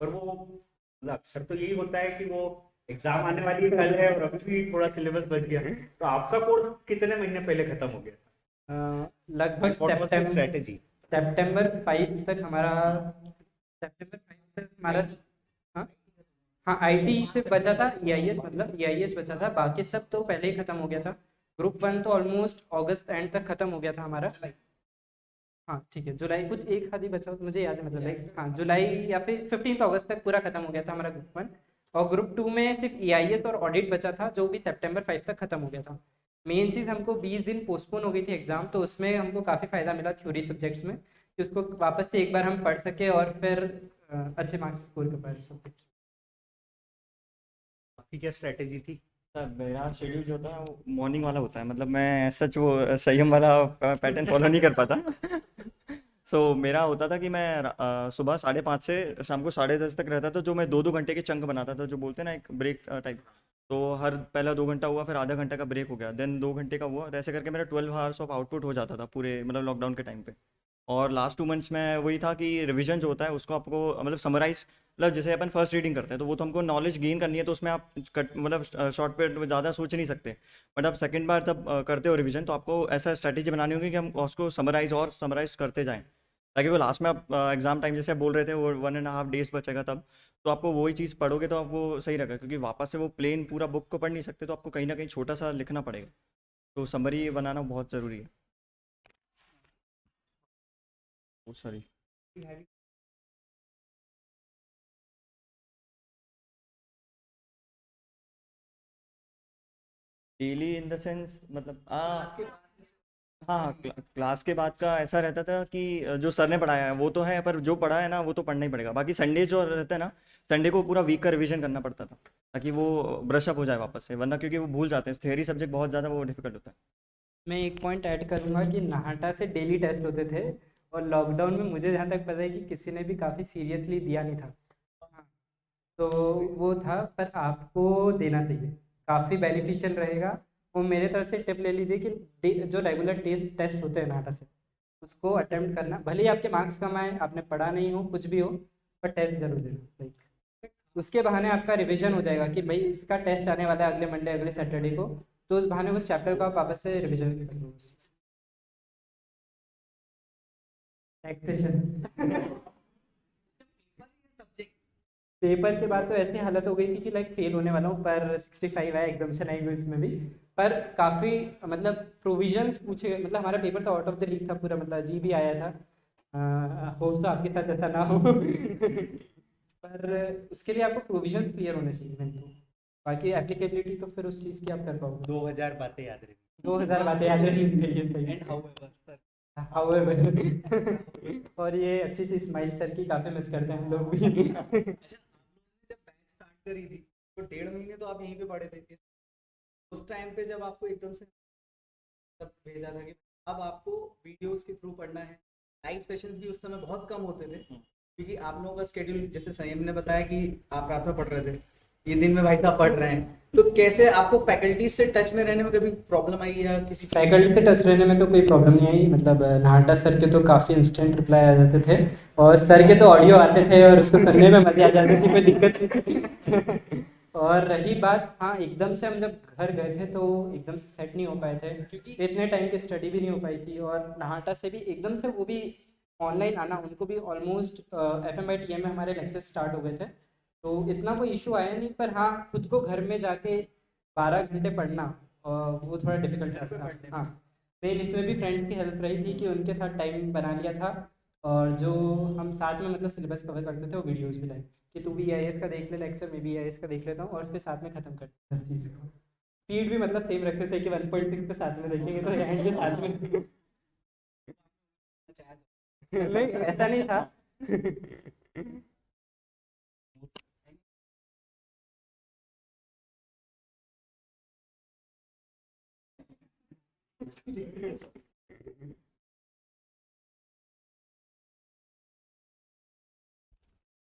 पर वो मतलब अक्सर तो यही होता है कि वो एग्जाम आने वाली है कल है और अभी भी थोड़ा सिलेबस बच गया है। तो आपका कोर्स कितने महीने पहले खत्म हो गया था? लगभग व्हाट वाज द स्ट्रेटेजी? सितंबर 5 तक हमारा, सितंबर 5 तक हमारा, हाँ हाँ आईटी सिर्फ बचा था, ईआईएस मतलब ईआईएस बचा था, बाकी सब तो पहले ही खत्म हो गया था। ग्रुप 1 तो ऑलमोस्ट अगस्त एंड तक खत्म हो गया था हमारा। हाँ ठीक है, जुलाई कुछ एक आधी बचा मुझे याद है, मतलब लाइक हाँ जुलाई या फिर 15 अगस्त तक पूरा खत्म हो गया था हमारा ग्रुप 1। और ग्रुप 2 में सिर्फ ईआईएस और ऑडिट बचा था, जो भी सितंबर 5 तक खत्म हो गया था। मेन चीज़ हमको 20 दिन पोस्टपोन हो गई थी एग्जाम, तो उसमें हमको काफ़ी फ़ायदा मिला थ्योरी सब्जेक्ट्स में, कि उसको वापस से एक बार हम पढ़ सके और फिर अच्छे मार्क्स स्कोर कर पाए सब कुछ। आपकी क्या स्ट्रेटेजी थी? सर मेरा शेड्यूल जो होता है वो मॉर्निंग वाला होता है, मतलब मैं सच वो संयम वाला पैटर्न फॉलो नहीं कर पाता। सो मेरा होता था कि मैं सुबह 5:30 से शाम को 10:30 तक रहता था, जो मैं 2-2 घंटे के चंक बनाता था, जो बोलते हैं ना एक ब्रेक टाइप। तो हर पहला 2 घंटा हुआ, फिर आधा घंटा का ब्रेक हो गया, देन 2 घंटे का हुआ, तो ऐसे करके मेरा 12 आवर्स ऑफ आउटपुट हो जाता था पूरे मतलब लॉकडाउन के टाइम पे। और लास्ट 2 मंथ्स में वही था कि रिवीजन जो होता है उसको आपको मतलब समराइज, मतलब जैसे अपन फर्स्ट रीडिंग करते हैं तो वो तो हमको नॉलेज गेन करनी है, तो उसमें आप कट मतलब शॉर्ट पे ज़्यादा सोच नहीं सकते। बट आप सेकंड बार तब करते हो रिवीजन, तो आपको ऐसा स्ट्रैटेजी बनानी होगी कि हम उसको समराइज और समराइज करते जाएं, ताकि वो लास्ट में आप एग्जाम टाइम जैसे आप बोल रहे थे वो 1.5 days बचेगा तब, तो आपको वही चीज़ पढ़ोगे तो आपको सही रहेगा, क्योंकि वापस से वो प्लेन पूरा बुक को पढ़ नहीं सकते, तो आपको कहीं ना कहीं छोटा सा लिखना पड़ेगा, तो समरी बनाना बहुत ज़रूरी है। Oh sorry. Daily in the sense मतलब हाँ क्लास के बाद का ऐसा रहता था कि जो सर ने पढ़ाया है वो तो है, पर जो पढ़ा है ना वो तो पढ़ना ही पड़ेगा। बाकी संडे जो रहता है ना, संडे को पूरा वीक का रिवीजन करना पड़ता था, ताकि वो ब्रश अप हो जाए वापस से, वरना क्योंकि वो भूल जाते हैं, थ्योरी सब्जेक्ट बहुत ज़्यादा वो डिफिकल्ट होता है। मैं एक पॉइंट ऐड करूंगा कि नाहटा से डेली टेस्ट होते थे, और लॉकडाउन में मुझे जहाँ तक पता है कि किसी ने भी काफ़ी सीरियसली दिया नहीं था। हाँ, तो वो था, पर आपको देना चाहिए, काफ़ी बेनिफिशियल रहेगा। और मेरे तरफ से टिप ले लीजिए कि जो रेगुलर टेस्ट होते हैं नाटा से, उसको अटेम्प्ट करना, भले ही आपके मार्क्स कम आए, आपने पढ़ा नहीं हो, कुछ भी हो, पर टेस्ट जरूर देना। लाइक उसके बहाने आपका रिवीजन हो जाएगा कि भाई इसका टेस्ट आने वाला है अगले मंडे अगले सैटरडे को, तो उस बहाने उस चैप्टर को आप वापस से रिवीजन कर लो। टैक्सेशन पेपर के बाद तो ऐसी हालत हो गई थी कि लाइक फेल होने वाला हूँ, पर 65 है, एग्जामिशन आई हुई इसमें भी। पर काफ़ी मतलब प्रोविजंस पूछे गए, मतलब हमारा पेपर तो आउट ऑफ द लीग था पूरा, मतलब जी भी आया था। होप सो आपके साथ ऐसा ना हो। पर उसके लिए आपको प्रोविजंस क्लियर होने चाहिए मैन, तो बाकी एप्लीकेबिलिटी तो फिर उस चीज़ की आप कर पाओगे। 2000 बातें याद रखी। 2000 बातें याद रखनी चाहिए, सही। एंड हाउएवर सर, However, और ये अच्छी सी स्माइल सर की काफ़ी मिस करते हैं हम लोग भी। अच्छा, जब बैच स्टार्ट करी थी तो 1.5 महीने तो आप यहीं पे पढ़े थे। उस टाइम पे जब आपको एकदम से तब भेजा था कि अब आपको वीडियोस के थ्रू पढ़ना है, लाइव सेशंस भी उस समय बहुत कम होते थे, क्योंकि आप लोगों का स्केड्यूल, जैसे संयम ने बताया कि आप रात में पढ़ रहे थे, ये दिन में भाई साहब पढ़ रहे हैं, तो कैसे आपको फैकल्टीज से टच में रहने में कभी प्रॉब्लम आई या किसी चीज़ फैकल्टी से टच रहने में तो कोई प्रॉब्लम नहीं आई, मतलब नाटा सर के तो काफ़ी इंस्टेंट रिप्लाई आ जाते थे, और सर के तो ऑडियो आते थे और उसको सुनने में मज़े आ जाते थे, कोई दिक्कत नहीं थी। और रही बात, हाँ एकदम से हम जब घर गए थे तो एकदम से सेट नहीं हो पाए थे, क्योंकि इतने टाइम की स्टडी भी नहीं हो पाई थी, और नाटा से भी एकदम से वो भी ऑनलाइन आना, उनको भी ऑलमोस्ट FM/TM में हमारे लेक्चर स्टार्ट हो गए थे, तो इतना कोई इशू आया नहीं। पर हाँ, खुद को घर में जाके 12 घंटे पढ़ना, और वो थोड़ा डिफिकल्ट टास्क था। हाँ, मेन इसमें भी फ्रेंड्स की हेल्प रही थी कि उनके साथ टाइम बना लिया था, और जो हम साथ में मतलब सिलेबस कवर करते थे वो वीडियोस भी लाए कि तू भी EIS का देख ले लेक्चर, मैं भी EIS का देख लेता हूँ, और फिर साथ में ख़त्म करते हैं इस चीज़ को। स्पीड भी मतलब सेम रखते थे कि 1.6 के साथ में देखेंगे तो एंड के साथ में। नहीं ऐसा नहीं था।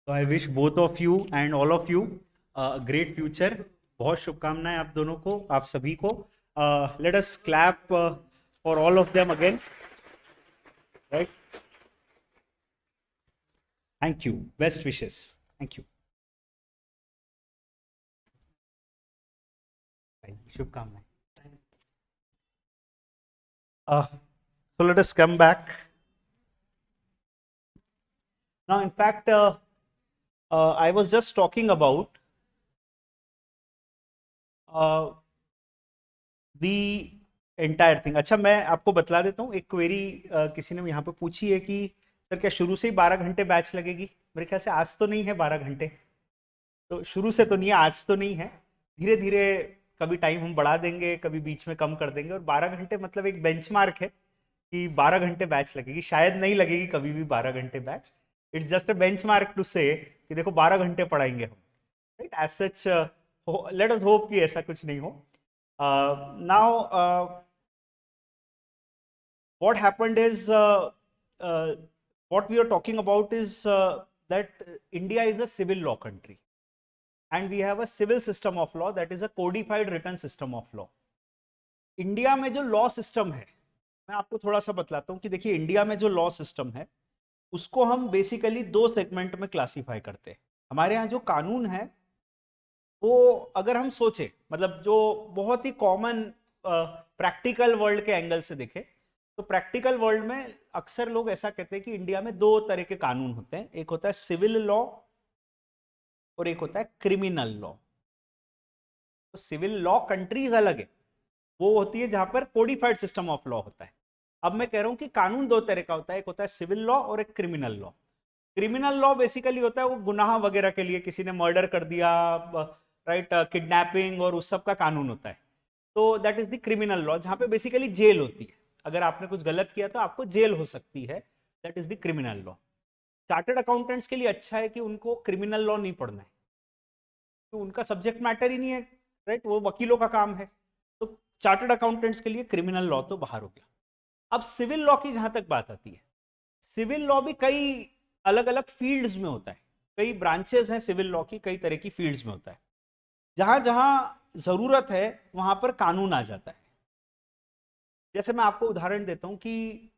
तो I wish both of you and all of you great future. बहुत शुभकामनाएं आप दोनों को, आप सभी को। Let us clap for all of them again. Right? Thank you. Best wishes. Thank you. Shubhkamnaएं. So let us come back. Now, in fact, I was just talking about the entire thing. अच्छा, मैं आपको बतला देता हूँ. एक क्वेरी किसी ने यहाँ पे पूछी है कि सर क्या शुरू से ही 12 घंटे बैच लगेगी? मेरे ख्याल से आज तो नहीं है 12 घंटे, तो शुरू से तो नहीं है, आज तो नहीं है. धीरे धीरे कभी टाइम हम बढ़ा देंगे, कभी बीच में कम कर देंगे. और 12 घंटे मतलब एक बेंचमार्क है कि 12 घंटे बैच लगेगी. शायद नहीं लगेगी कभी भी 12 घंटे batch. It's just a benchmark to say कि देखो 12 घंटे पढ़ाएंगे हम. Right? As such let us hope कि ऐसा कुछ नहीं हो. Now what happened is what we are talking about is that India is a civil law country and we have a civil system of law that is a codified written system of law. India में जो लॉ सिस्टम है, मैं आपको थोड़ा सा बतलाता हूँ कि देखिए इंडिया में जो लॉ सिस्टम है उसको हम बेसिकली 2 सेगमेंट में क्लासीफाई करते हैं. हमारे यहाँ जो कानून है वो अगर हम सोचे, मतलब जो बहुत ही कॉमन प्रैक्टिकल वर्ल्ड के एंगल से देखे तो प्रैक्टिकल वर्ल्ड में अक्सर लोग ऐसा कहते हैं कि इंडिया में 2 तरह के कानून होते हैं. एक होता है सिविल लॉ और एक होता है क्रिमिनल लॉ. तो सिविल लॉ कंट्रीज अलग है, वो होती है जहां पर कोडिफाइड सिस्टम ऑफ लॉ होता है. अब मैं कह रहा हूं कि कानून 2 तरह का होता है. एक होता है सिविल लॉ और एक criminal law. Criminal law basically होता है वो गुनाह वगैरह के लिए, किसी ने मर्डर कर दिया, राइट, किडनैपिंग और उस सब का कानून होता है. तो that is the criminal law, जहां पे बेसिकली जेल होती है. अगर आपने कुछ गलत किया तो आपको जेल हो सकती है. That is the criminal law. Chartered accountants के लिए अच्छा है कि उनको क्रिमिनल लॉ नहीं पढ़ना है, तो उनका सब्जेक्ट मैटर ही नहीं है. राइट? वो वकीलों का काम है. तो चार्टर्ड अकाउंटेंट्स के लिए क्रिमिनल लॉ तो बाहर हो गया. अब सिविल लॉ की जहां तक बात आती है, सिविल लॉ भी कई अलग अलग फील्ड्स में होता है. कई ब्रांचेस हैं सिविल लॉ की, कई तरह की फील्ड्स में होता है. जहां जहां जरूरत है वहां पर कानून आ जाता है. जैसे मैं आपको उदाहरण देता हूं कि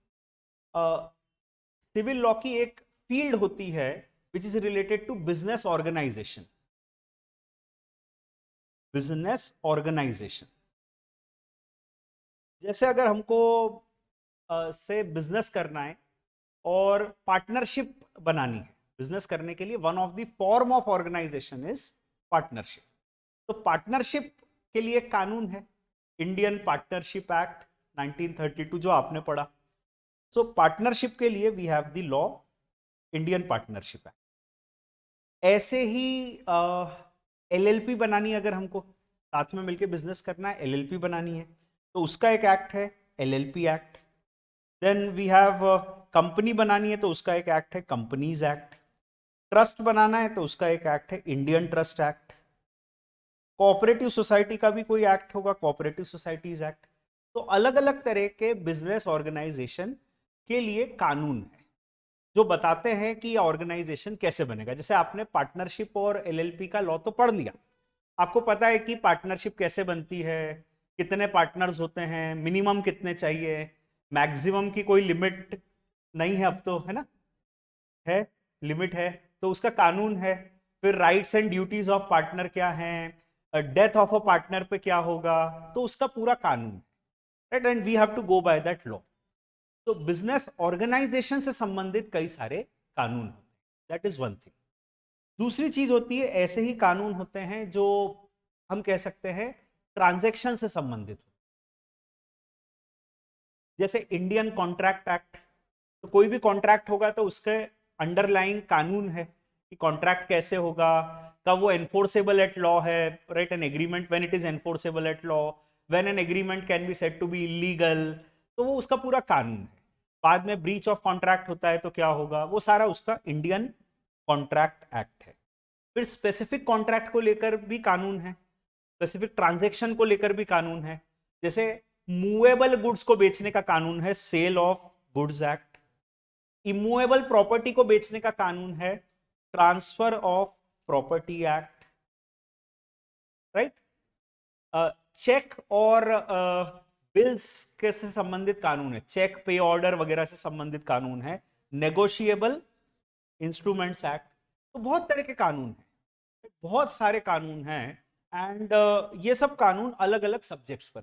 सिविल लॉ की एक फील्ड होती है which is related to business organization. Business organization जैसे अगर हमको से बिजनेस करना है और पार्टनरशिप बनानी है. बिजनेस करने के लिए one of the form of organization is partnership. तो पार्टनरशिप के लिए एक कानून है, इंडियन पार्टनरशिप एक्ट 1932 जो आपने पढ़ा. सो पार्टनरशिप के लिए we have the law Indian partnership act. ऐसे ही एलएलपी बनानी है, अगर हमको साथ में मिलकर बिजनेस करना है, एलएलपी बनानी है तो उसका एक एक्ट है LLP act. Then we have company बनानी है तो उसका एक एक्ट है कंपनीज एक्ट. ट्रस्ट बनाना है तो उसका एक एक्ट है Indian trust act. Cooperative society का भी कोई एक्ट होगा, कोऑपरेटिव सोसाइटीज एक्ट. तो अलग अलग तरह के बिजनेस ऑर्गेनाइजेशन के लिए कानून है जो बताते हैं कि ये ऑर्गेनाइजेशन कैसे बनेगा. जैसे आपने पार्टनरशिप और एलएलपी का लॉ तो पढ़ लिया, आपको पता है कि पार्टनरशिप कैसे बनती है, कितने पार्टनर्स होते हैं, मिनिमम कितने चाहिए, मैक्सिमम की कोई लिमिट नहीं है अब तो, है ना, है लिमिट है तो उसका कानून है. फिर rights and duties of partner क्या हैं, डेथ ऑफ अ पार्टनर पे क्या होगा, तो उसका पूरा कानून है. Right? And we have to go by that law. तो बिजनेस ऑर्गेनाइजेशन से संबंधित कई सारे कानून होते हैं. That is one thing. दूसरी चीज होती है ऐसे ही कानून होते हैं जो हम कह सकते हैं ट्रांजैक्शन से संबंधित. जैसे इंडियन कॉन्ट्रैक्ट एक्ट, तो कोई भी कॉन्ट्रैक्ट होगा तो उसके अंडरलाइंग कानून है कि कॉन्ट्रैक्ट कैसे होगा, कब वो एनफोर्सेबल एट लॉ है. Right? An agreement when it is enforceable at law, when an agreement can be said to be illegal, तो वो उसका पूरा कानून है. बाद में ब्रीच ऑफ कॉन्ट्रैक्ट होता है तो क्या होगा, वो सारा उसका इंडियन कॉन्ट्रैक्ट एक्ट है. फिर स्पेसिफिक कॉन्ट्रैक्ट को लेकर भी कानून है, स्पेसिफिक ट्रांजैक्शन को लेकर भी कानून है. जैसे मूवेबल गुड्स को बेचने का कानून है sale of goods act. Immovable property को बेचने का कानून है transfer of property act. Right? Cheque और बिल्स के से संबंधित कानून है, चेक पे ऑर्डर वगैरह से संबंधित कानून है, नेगोशिएबल इंस्ट्रूमेंट्स एक्ट, तो बहुत तरह के कानून हैं, बहुत सारे कानून हैं। एंड ये सब कानून अलग अलग सब्जेक्ट्स पर।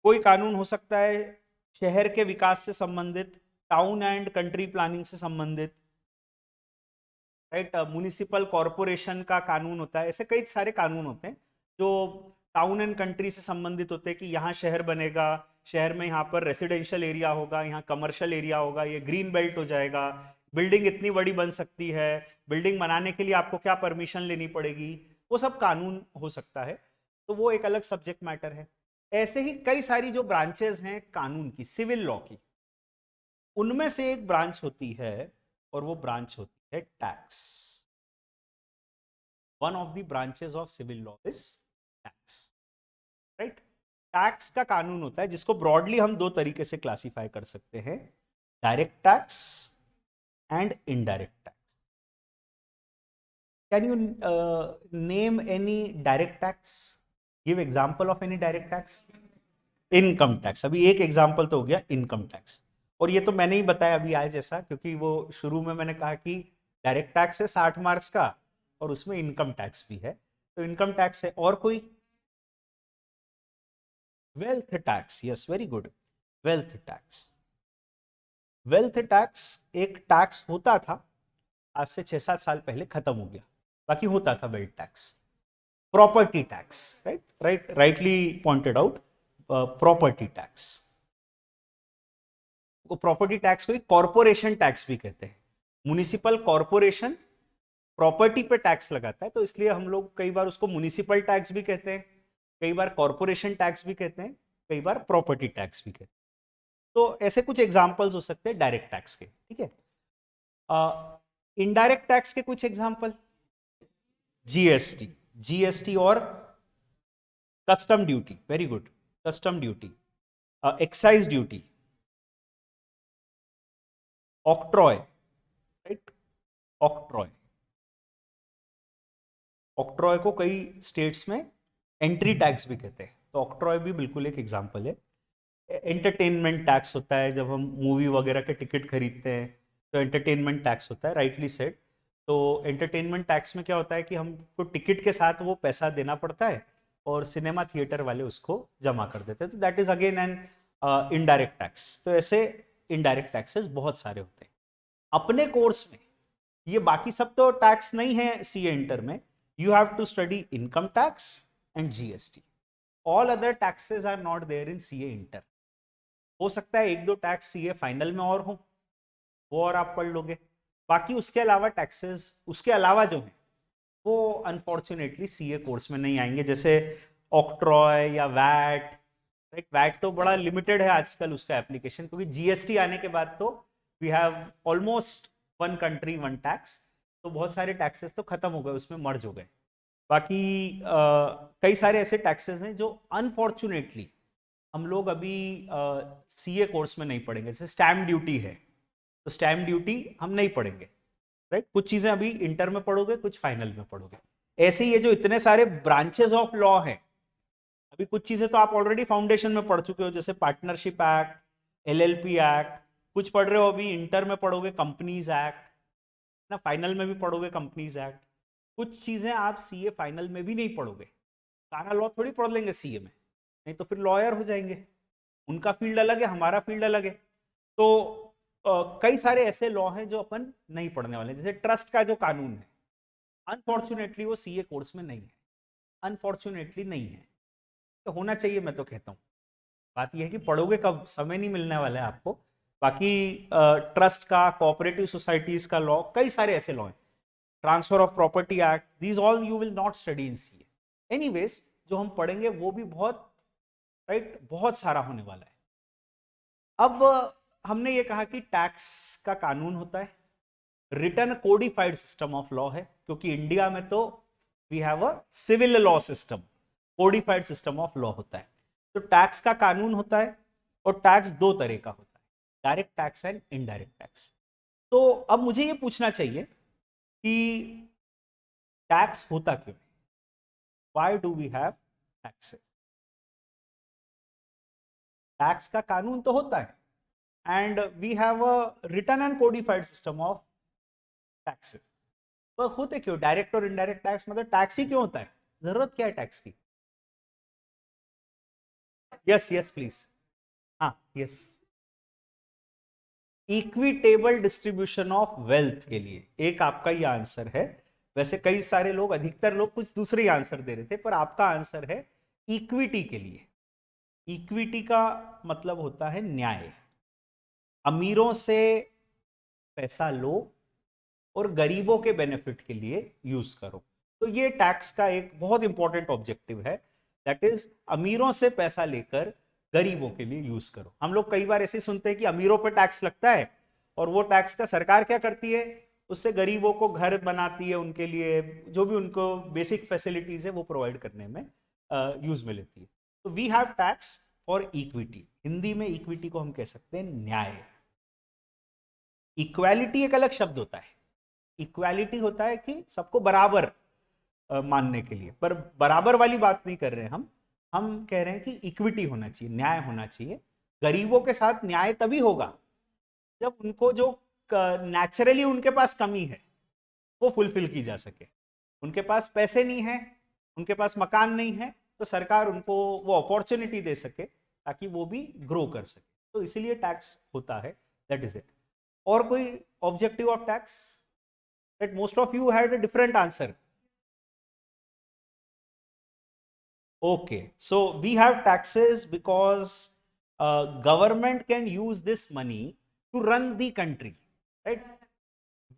कोई कानून हो सकता है शहर के विकास से संबंधित, टाउन एंड कंट्री प्लानिंग से संबंधित, राइट, म्युनिसिपल कॉरपोरेशन का कानून होता है। ऐसे कई सारे कानून होते हैं जो टाउन एंड कंट्री से संबंधित होते हैं कि यहाँ शहर बनेगा, शहर में यहाँ पर रेसिडेंशियल एरिया होगा, यहाँ कमर्शियल एरिया होगा, ये ग्रीन बेल्ट हो जाएगा, बिल्डिंग इतनी बड़ी बन सकती है, बिल्डिंग बनाने के लिए आपको क्या परमिशन लेनी पड़ेगी, वो सब कानून हो सकता है। तो वो एक अलग सब्जेक्ट मैटर है। ऐसे ही कई सारी जो ब्रांचेस हैं कानून की, सिविल लॉ की, उनमें से एक ब्रांच होती है और वो ब्रांच होती है tax. One of the branches of civil law is tax, right. Tax का कानून होता है जिसको ब्रॉडली हम दो तरीके से क्लासिफाई कर सकते हैं, direct tax and indirect tax. Can you name any direct tax, give example of any direct tax? Income tax, अभी एक एग्जांपल तो हो गया इनकम टैक्स। और ये तो मैंने ही बताया अभी आज जैसा, क्योंकि वो शुरू में मैंने कहा कि डायरेक्ट टैक्स है 60 मार्क्स का और उसमें इनकम टैक्स भी है, तो इनकम टैक्स है। और कोई? Wealth tax, yes very good, wealth tax. Wealth tax एक टैक्स होता था, आज से 6-7 साल पहले खत्म हो गया, बाकी होता था wealth tax. Property tax, rightly pointed out, property tax. वो प्रॉपर्टी टैक्स को कॉर्पोरेशन टैक्स भी कहते हैं। म्युनिसिपल कॉर्पोरेशन प्रॉपर्टी पे टैक्स लगाता है, तो इसलिए हम लोग कई बार उसको म्युनिसिपल टैक्स भी कहते हैं, कई बार कॉर्पोरेशन टैक्स भी कहते हैं, कई बार प्रॉपर्टी टैक्स भी कहते हैं। तो ऐसे कुछ एग्जांपल्स हो सकते हैं डायरेक्ट टैक्स के, ठीक है। इनडायरेक्ट टैक्स के कुछ एग्जांपल, जीएसटी, जीएसटी और custom duty, very good, custom duty, excise duty, octroi, right, octroi. Octroi को कई स्टेट्स में एंट्री टैक्स भी कहते हैं, तो ऑक्ट्रॉय भी बिल्कुल एक एग्जांपल है। एंटरटेनमेंट टैक्स होता है, जब हम मूवी वगैरह के टिकट खरीदते हैं तो एंटरटेनमेंट टैक्स होता है, राइटली सेड। तो एंटरटेनमेंट टैक्स में क्या होता है कि हमको टिकट के साथ वो पैसा देना पड़ता है और सिनेमा थिएटर वाले उसको जमा कर देते हैं, तो that is again an indirect tax. तो ऐसे इनडायरेक्ट टैक्सेस बहुत सारे होते हैं। अपने कोर्स में ये बाकी सब तो टैक्स नहीं है सीए इंटर में, you have to study income tax and GST. All other taxes are not there in CA inter. हो सकता है एक दो टैक्स सीए फाइनल में और हो, वो और आप पढ़ लोगे, बाकी उसके अलावा टैक्सेस उसके अलावा जो हैं वो अनफॉर्चुनेटली सीए कोर्स में नहीं आएंगे, जैसे ऑक्ट्रॉय या वैट, राइट। वैट तो बड़ा लिमिटेड है आजकल उसका एप्लीकेशन, क्योंकि जीएसटी आने के बाद तो we have almost one country one tax, तो बहुत सारे टैक्सेस तो खत्म हो गए, उसमें मर्ज हो गए। बाकी कई सारे ऐसे टैक्सेस हैं जो अनफॉर्चुनेटली हम लोग अभी सीए कोर्स में नहीं पढ़ेंगे। जैसे स्टैम्प ड्यूटी है, तो स्टैम्प ड्यूटी हम नहीं पढ़ेंगे, राइट। कुछ चीजें अभी इंटर में पढ़ोगे, कुछ फाइनल में पढ़ोगे। ऐसे ही ये जो इतने सारे ब्रांचेस ऑफ लॉ हैं, अभी कुछ चीजें तो आप ऑलरेडी फाउंडेशन में पढ़ चुके हो, जैसे पार्टनरशिप एक्ट, एलएलपी एक्ट। कुछ पढ़ रहे हो अभी इंटर में, पढ़ोगे कंपनीज एक्ट ना, फाइनल में भी पढ़ोगे कंपनीज एक्ट। कुछ चीजें आप सीए फाइनल में भी नहीं पढ़ोगे, सारा लॉ थोड़ी पढ़ लेंगे सीए में, नहीं तो फिर लॉयर हो जाएंगे। उनका फील्ड अलग है, हमारा फील्ड अलग है। तो कई सारे ऐसे लॉ हैं जो अपन नहीं पढ़ने वाले, जैसे ट्रस्ट का जो कानून है, अनफॉर्चुनेटली वो सीए कोर्स में नहीं है, अनफॉर्चुनेटली नहीं है। तो होना चाहिए, मैं तो कहता हूँ। बात यह है कि पढ़ोगे कब, समय नहीं मिलने वाला है आपको। बाकी ट्रस्ट का, कोऑपरेटिव सोसाइटीज का लॉ, कई सारे ऐसे लॉ हैं, transfer of property act, these all you will not study in CA. Anyways जो हम पढ़ेंगे वो भी बहुत, राइट, बहुत सारा होने वाला है। अब हमने ये कहा कि टैक्स का कानून होता है, written codified system of law है, क्योंकि इंडिया में तो we have a civil law system, codified system of law होता है। तो टैक्स का कानून होता है, और टैक्स दो तरह का होता है, direct tax and indirect tax. तो अब मुझे ये पूछना चाहिए कि टैक्स होता क्यों है, why do we have taxes? Tax का कानून तो होता है, and we have a written and codified system of taxes. पर होते क्यों डायरेक्ट और इनडायरेक्ट टैक्स, मतलब टैक्स ही क्यों होता है, जरूरत क्या है टैक्स की? यस यस प्लीज, हाँ yes, equitable distribution of wealth के लिए एक आपका ये आंसर है। वैसे कई सारे लोग, अधिकतर लोग कुछ दूसरे ही आंसर दे रहे थे, पर आपका आंसर है इक्विटी के लिए। इक्विटी का मतलब होता है न्याय, अमीरों से पैसा लो और गरीबों के बेनिफिट के लिए यूज करो। तो ये टैक्स का एक बहुत इंपॉर्टेंट ऑब्जेक्टिव है, दैट इज अमीरों से पैसा लेकर गरीबों के लिए यूज करो। हम लोग कई बार ऐसे सुनते हैं कि अमीरों पर टैक्स लगता है, और वो टैक्स का सरकार क्या करती है, उससे गरीबों को घर बनाती है, उनके लिए जो भी उनको बेसिक फैसिलिटीज है वो प्रोवाइड करने में यूज में लेती है। तो we have tax for equity, Hindi में इक्विटी को हम कह सकते हैं न्याय। इक्वालिटी एक अलग शब्द होता है, इक्वालिटी होता है कि सबको बराबर मानने के लिए, पर बराबर वाली बात नहीं कर रहे हैं हम कह रहे हैं कि इक्विटी होना चाहिए, न्याय होना चाहिए। गरीबों के साथ न्याय तभी होगा जब उनको जो नेचुरली उनके पास कमी है वो फुलफिल की जा सके। उनके पास पैसे नहीं है, उनके पास मकान नहीं है, तो सरकार उनको वो अपॉर्चुनिटी दे सके ताकि वो भी ग्रो कर सके। तो इसीलिए टैक्स होता है, दैट इज इट। और कोई objective of tax? That most of you had a different answer. Okay, so we have taxes because government can use this money to run the country, right?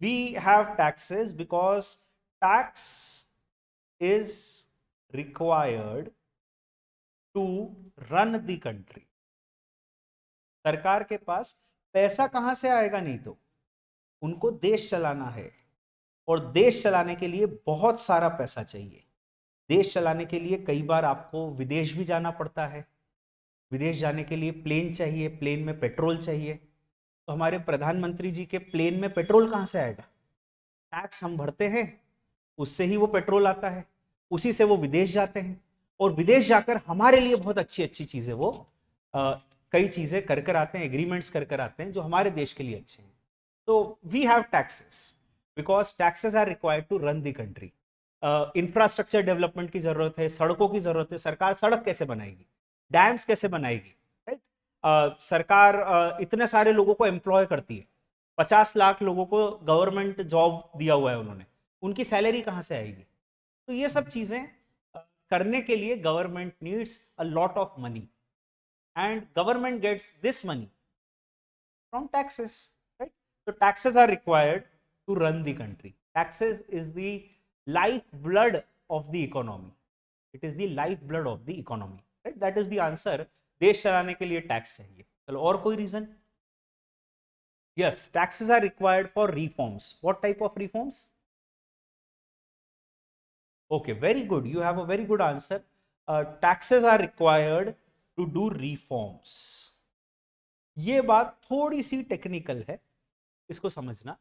We have taxes because tax is required to run the country. सरकार के पास पैसा कहां से आएगा, नहीं तो उनको देश चलाना है, और देश चलाने के लिए बहुत सारा पैसा चाहिए। देश चलाने के लिए कई बार आपको विदेश भी जाना पड़ता है, विदेश जाने के लिए प्लेन चाहिए, प्लेन में पेट्रोल चाहिए। तो हमारे प्रधानमंत्री जी के प्लेन में पेट्रोल कहाँ से आएगा? टैक्स हम भरते हैं, उससे ही वो पेट्रोल आता है, उसी से वो विदेश जाते हैं, और विदेश जाकर हमारे लिए बहुत अच्छी अच्छी चीज़ें वो कई चीज़ें कर कर आते हैं, एग्रीमेंट्स कर कर आते हैं जो हमारे देश के लिए अच्छे हैं। तो we have taxes because taxes are required to run the country. Infrastructure development की जरूरत है, सड़कों की जरूरत है, सरकार सड़क कैसे बनाएगी, डैम्स कैसे बनाएगी, राइट? सरकार इतने सारे लोगों को एम्प्लॉय करती है, 50 लाख लोगों को गवर्नमेंट जॉब दिया हुआ है उन्होंने, उनकी सैलरी कहाँ से आएगी? तो ये सब चीजें करने के लिए government needs a lot of money, and government gets this money from taxes, right? तो taxes are required to run the country. Taxes is the life blood of the economy, it is the life blood of the economy, right? That is the answer. देश चलाने के लिए टैक्स चाहिए। चलो और कोई reason? Yes, taxes are required for reforms. What type of reforms? Okay, very good, you have a very good answer. Taxes are required to do reforms. ये बात थोड़ी सी टेक्निकल है, इसको समझना।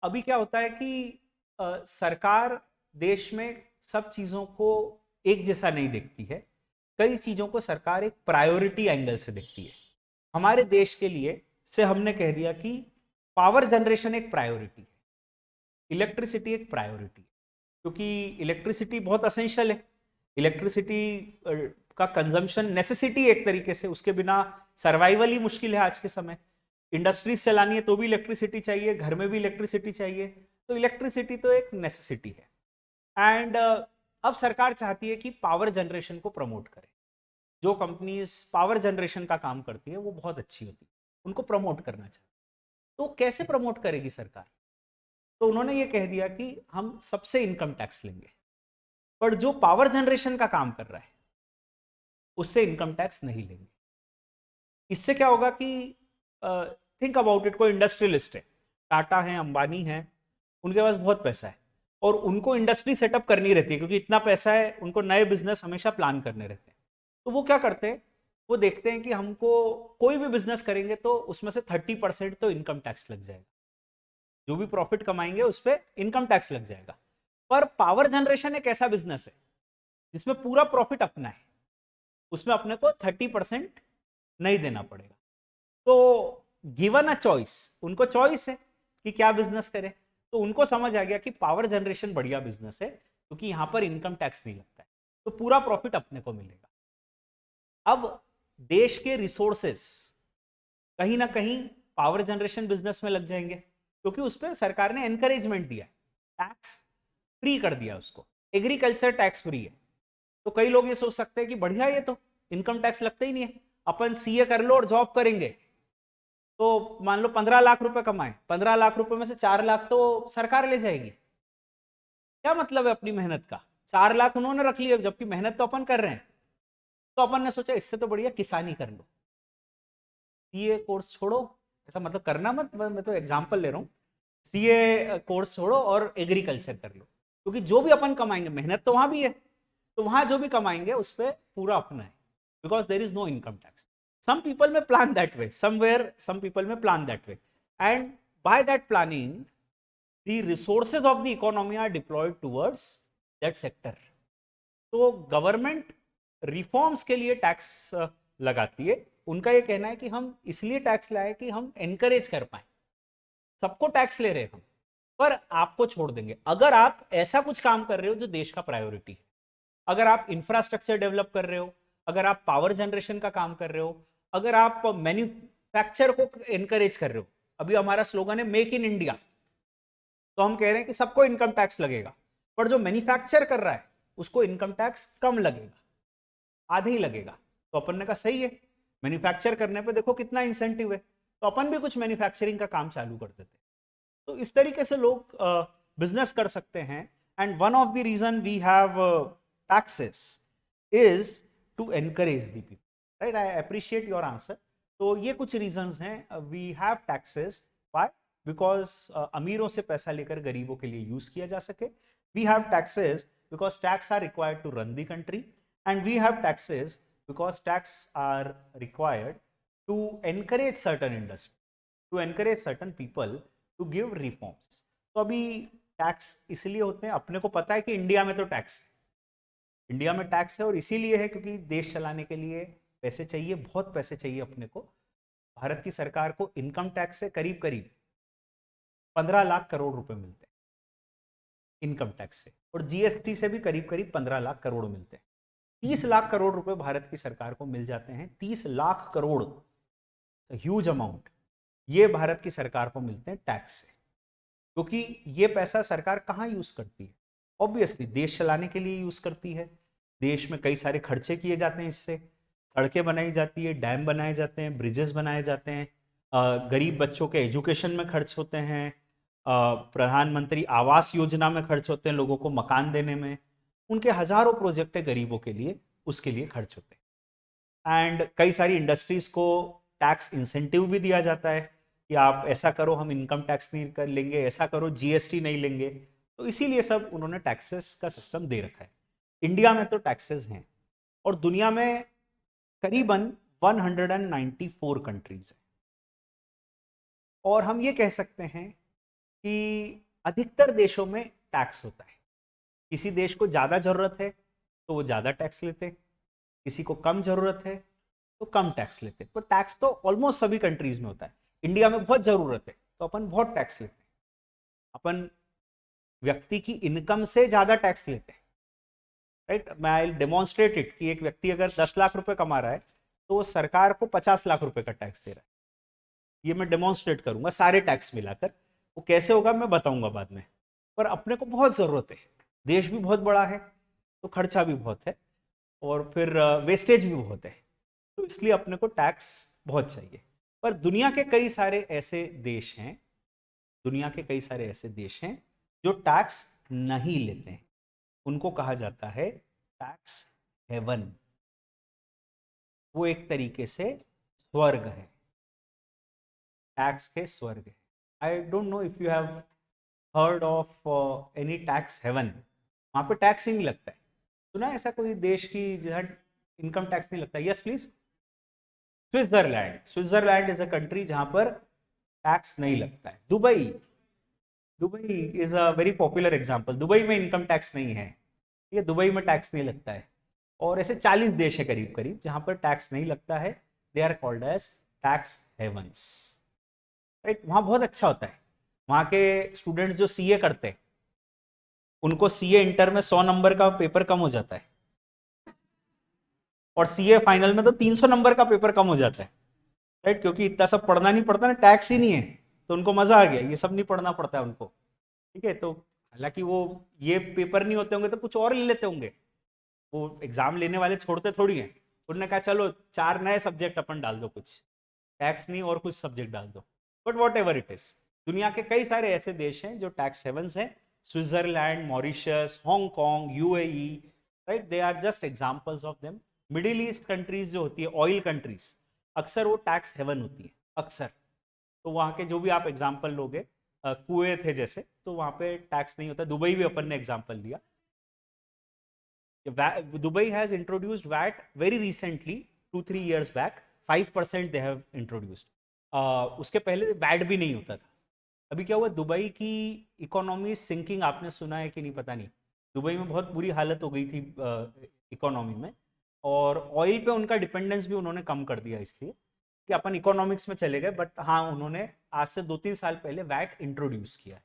अभी क्या होता है कि सरकार देश में सब चीजों को एक जैसा नहीं देखती है, कई चीजों को सरकार एक प्रायोरिटी एंगल से देखती है। हमारे देश के लिए से हमने कह दिया कि पावर जनरेशन एक प्रायोरिटी है, इलेक्ट्रिसिटी एक प्रायोरिटी है, क्योंकि इलेक्ट्रिसिटी बहुत असेंशियल है। इलेक्ट्रिसिटी का कंजम्पशन नेसेसिटी एक तरीके से, उसके बिना सर्वाइवल ही मुश्किल है आज के समय। इंडस्ट्रीज चलानी है तो भी इलेक्ट्रिसिटी चाहिए, घर में भी इलेक्ट्रिसिटी चाहिए, तो इलेक्ट्रिसिटी तो एक नेसेसिटी है। एंड अब सरकार चाहती है कि पावर जनरेशन को प्रमोट करे। जो कंपनीज पावर जनरेशन का काम करती है वो बहुत अच्छी होती है, उनको प्रमोट करना चाहिए। तो कैसे प्रमोट करेगी सरकार? तो उन्होंने ये कह दिया कि हम सबसे इनकम टैक्स लेंगे, पर जो पावर जनरेशन का काम कर रहा है उससे इनकम टैक्स नहीं लेंगे। इससे क्या होगा कि थिंक अबाउट इट, कोई इंडस्ट्रियलिस्ट है, टाटा है, अंबानी है, उनके पास बहुत पैसा है और उनको इंडस्ट्री सेटअप करनी रहती है, क्योंकि इतना पैसा है, उनको नए बिजनेस हमेशा प्लान करने रहते हैं। तो वो क्या करते हैं, वो देखते हैं कि हमको कोई भी बिजनेस करेंगे तो उसमें से 30% तो इनकम टैक्स लग जाएगा, जो भी प्रॉफिट कमाएंगे उस पर इनकम टैक्स लग जाएगा। पर पावर जनरेशन एक ऐसा बिजनेस है जिसमें पूरा प्रॉफिट अपना है, उसमें अपने को 30% नहीं देना पड़ेगा। तो गिवन अ चॉइस, उनको चॉइस है कि क्या बिजनेस करें, तो उनको समझ आ गया कि पावर जनरेशन बढ़िया बिजनेस है क्योंकि यहां पर इनकम टैक्स नहीं लगता है, तो पूरा प्रॉफिट अपने को मिलेगा। अब देश के रिसोर्सेस कहीं ना कहीं पावर जनरेशन बिजनेस में लग जाएंगे क्योंकि उस पर सरकार ने एनकरेजमेंट दिया, टैक्स फ्री कर दिया उसको, एग्रीकल्चर टैक्स फ्री है। तो कई लोग ये सोच सकते हैं कि बढ़िया, ये तो इनकम टैक्स लगता ही नहीं है, अपन सीए कर लो और जॉब करेंगे तो मान लो 15 लाख रुपए कमाए, 15 लाख रुपए में से 4 लाख तो सरकार ले जाएगी, क्या मतलब है अपनी मेहनत का, 4 लाख उन्होंने रख लिए जबकि मेहनत तो अपन कर रहे हैं। तो अपन ने सोचा इससे तो बढ़िया किसानी कर लो, सीए कोर्स छोड़ो, ऐसा मतलब करना मत, मैं तो एग्जांपल ले रहा हूँ, सीए कोर्स छोड़ो और एग्रीकल्चर कर लो, क्योंकि जो भी अपन कमाएंगे, मेहनत तो वहां भी है, तो वहां जो भी कमाएंगे उस पर पूरा अपना है, because there is no income tax. some people may plan that way, somewhere some people may plan that way, and by that planning the resources of the economy are deployed towards that sector। तो गवर्नमेंट रिफॉर्म्स के लिए टैक्स लगाती है। उनका ये कहना है कि हम इसलिए टैक्स लाए कि हम एनकरेज कर पाए, सबको टैक्स ले रहे हैं हम, पर आपको छोड़ देंगे अगर आप ऐसा कुछ काम कर रहे हो जो देश का प्रायोरिटी है, अगर आप इंफ्रास्ट्रक्चर डेवलप कर रहे हो, अगर आप पावर जनरेशन का काम कर रहे हो, अगर आप मैन्युफैक्चर को एनकरेज कर रहे हो। अभी हमारा स्लोगन है मेक इन इंडिया, तो हम कह रहे हैं कि सबको इनकम टैक्स लगेगा, पर जो मैन्युफैक्चर कर रहा है उसको इनकम टैक्स कम लगेगा, आधा ही लगेगा। तो अपन ने कहा सही है, मैन्युफैक्चर करने पे देखो कितना इंसेंटिव है, तो अपन भी कुछ मैन्युफैक्चरिंग का काम चालू कर देते। तो इस तरीके से लोग बिजनेस कर सकते हैं। And one of the reason we have taxes is to encourage the people, right. I appreciate your answer. तो ये कुछ रीजंस हैं, we have taxes, why, because अमीरों से पैसा लेकर गरीबों के लिए यूज किया जा सके। We have taxes because tax are required to run the country, and we have taxes because tax are required to encourage certain industry, to encourage certain people to give reforms. तो अभी टैक्स इसलिए होते हैं, अपने को पता है कि इंडिया में तो टैक्स है, इंडिया में टैक्स है, और इसीलिए है क्योंकि देश चलाने के लिए पैसे चाहिए, बहुत पैसे चाहिए अपने को। भारत की सरकार को इनकम टैक्स से करीब करीब 15 लाख करोड़ रुपए मिलते हैं इनकम टैक्स से, और जीएसटी से भी करीब करीब 15 लाख करोड़ मिलते हैं। 30 लाख करोड़ रुपए भारत की सरकार को मिल जाते हैं। 30 लाख करोड़, ह्यूज अमाउंट, ये भारत की सरकार को मिलते हैं टैक्स से। क्योंकि ये पैसा सरकार कहाँ यूज करती है, ऑब्वियसली देश चलाने के लिए यूज करती है। देश में कई सारे खर्चे किए जाते हैं, इससे सड़कें बनाई जाती है, डैम बनाए जाते हैं, ब्रिजेस बनाए जाते हैं, गरीब बच्चों के एजुकेशन में खर्च होते हैं, प्रधानमंत्री आवास योजना में खर्च होते हैं, लोगों को मकान देने में, उनके हजारों प्रोजेक्ट है गरीबों के लिए, उसके लिए खर्च होते हैं। एंड कई सारी इंडस्ट्रीज को टैक्स इंसेंटिव भी दिया जाता है कि आप ऐसा करो, हम इनकम टैक्स नहीं कर लेंगे, ऐसा करो जीएसटी नहीं लेंगे। तो इसीलिए सब उन्होंने टैक्सेस का सिस्टम दे रखा है। इंडिया में तो टैक्सेस हैं, और दुनिया में करीबन 194 कंट्रीज है, और हम ये कह सकते हैं कि अधिकतर देशों में टैक्स होता है। किसी देश को ज़्यादा ज़रूरत है तो वो ज़्यादा टैक्स लेते हैं, किसी को कम ज़रूरत है तो कम टैक्स लेते हैं। पर टैक्स तो ऑलमोस्ट सभी कंट्रीज में होता है। इंडिया में बहुत ज़रूरत है तो अपन बहुत टैक्स लेते हैं, अपन व्यक्ति की इनकम से ज़्यादा टैक्स लेते हैं, राइट। मैं आई डेमोन्स्ट्रेट इट कि एक व्यक्ति अगर 10 लाख रुपए कमा रहा है तो सरकार को 50 लाख रुपए का टैक्स दे रहा है। ये मैं डेमोन्स्ट्रेट करूंगा सारे टैक्स मिलाकर, वो कैसे होगा मैं बताऊंगा बाद में। पर अपने को बहुत ज़रूरत है, देश भी बहुत बड़ा है तो खर्चा भी बहुत है, और फिर वेस्टेज भी बहुत है, तो इसलिए अपने को टैक्स बहुत चाहिए। पर दुनिया के कई सारे ऐसे देश हैं, दुनिया के कई सारे ऐसे देश हैं जो टैक्स नहीं लेते हैं, उनको कहा जाता है टैक्स हेवन। वो एक तरीके से स्वर्ग है, टैक्स के स्वर्ग है। I don't know if you have heard of any tax haven, वहां पे टैक्स ही नहीं लगता है। सुना है ऐसा कोई देश की जहाँ इनकम टैक्स नहीं लगता? Yes please. Switzerland, Switzerland is a country जहां पर टैक्स नहीं लगता है। Dubai, Dubai is a very popular example. Dubai में इनकम टैक्स नहीं है, ये दुबई में टैक्स नहीं लगता है। और ऐसे 40 देश है करीब करीब जहां पर टैक्स नहीं लगता है, they are called as tax havens, right. वहाँ बहुत अच्छा होता है, वहाँ के स्टूडेंट्स जो सीए करते हैं उनको सीए इंटर में 100 नंबर का पेपर कम हो जाता है, और सीए फाइनल में तो 300 नंबर का पेपर कम हो जाता है, राइट, क्योंकि इतना सब पढ़ना नहीं पड़ता ना, टैक्स ही नहीं है, तो उनको मजा आ गया, ये सब नहीं पढ़ना पड़ता है उनको, ठीक है। तो हालांकि वो ये पेपर नहीं होते होंगे तो कुछ और ले लेते होंगे, वो एग्जाम लेने वाले छोड़ते थोड़ी हैं, उन्होंने कहा चलो 4 नए सब्जेक्ट अपन डाल दो, कुछ टैक्स नहीं और कुछ सब्जेक्ट डाल दो, but whatever it is, दुनिया के कई सारे ऐसे देश हैं जो टैक्स हेवंस हैं, Switzerland, Mauritius, Hong Kong, UAE, right, they are just examples of them. Middle East countries जो होती है, ऑयल कंट्रीज, अक्सर वो टैक्स हेवन होती है अक्सर, तो वहाँ के जो भी आप एग्जाम्पल लोगे, कुवैत है जैसे, तो वहाँ पे टैक्स नहीं होता। दुबई भी अपन ने एग्जाम्पल लिया, Dubai has introduced VAT very recently, 2-3 years back 5% they have introduced, उसके पहले वैट भी नहीं होता था। अभी क्या हुआ, दुबई की इकोनॉमी सिंकिंग, आपने सुना है कि नहीं पता नहीं, दुबई में बहुत बुरी हालत हो गई थी इकोनॉमी में, और ऑयल पे उनका डिपेंडेंस भी उन्होंने कम कर दिया, इसलिए कि अपन इकोनॉमिक्स में चले गए, बट हाँ उन्होंने आज से 2-3 साल पहले वैट इंट्रोड्यूस किया है।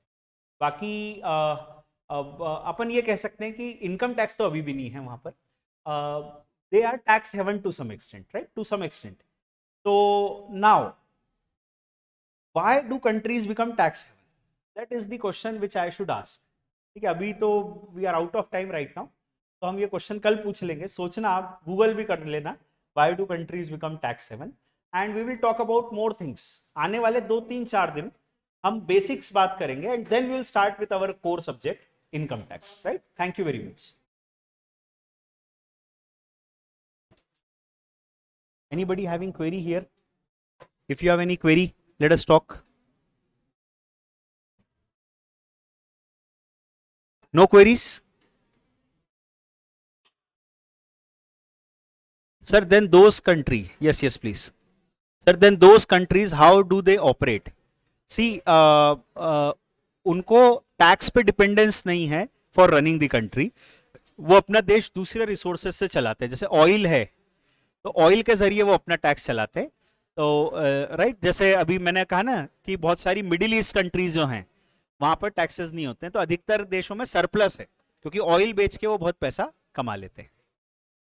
बाकी अब अपन ये कह सकते हैं कि इनकम टैक्स तो अभी भी नहीं है वहाँ पर, they are tax haven to some extent, right, to some extent. तो now why do countries become tax haven? That is the question which I should ask. ठीक है, अभी तो we are out of time right now, तो हम ये क्वेश्चन कल पूछ लेंगे, सोचना आप गूगल भी कर लेना, why do countries become tax haven, and we will talk about more things. आने वाले 2-3-4 दिन हम बेसिक्स बात करेंगे, and then we will start with our core subject income tax, right? Thank you very much. Anybody having query here? If you have any query, let us talk. No queries? Sir, then those country, yes, please. Sir, then those countries, how do they operate? See, उनको टैक्स पे डिपेंडेंस नहीं है फॉर रनिंग द कंट्री, वो अपना देश दूसरे रिसोर्सेज से चलाते हैं, जैसे ऑयल है तो ऑयल के जरिए वो अपना टैक्स चलाते हैं, तो राइट, जैसे अभी मैंने कहा ना कि बहुत सारी मिडिल ईस्ट कंट्रीज जो हैं वहां पर टैक्सेस नहीं होते हैं, तो अधिकतर देशों में सरप्लस है, क्योंकि ऑयल बेच के वो बहुत पैसा कमा लेते हैं।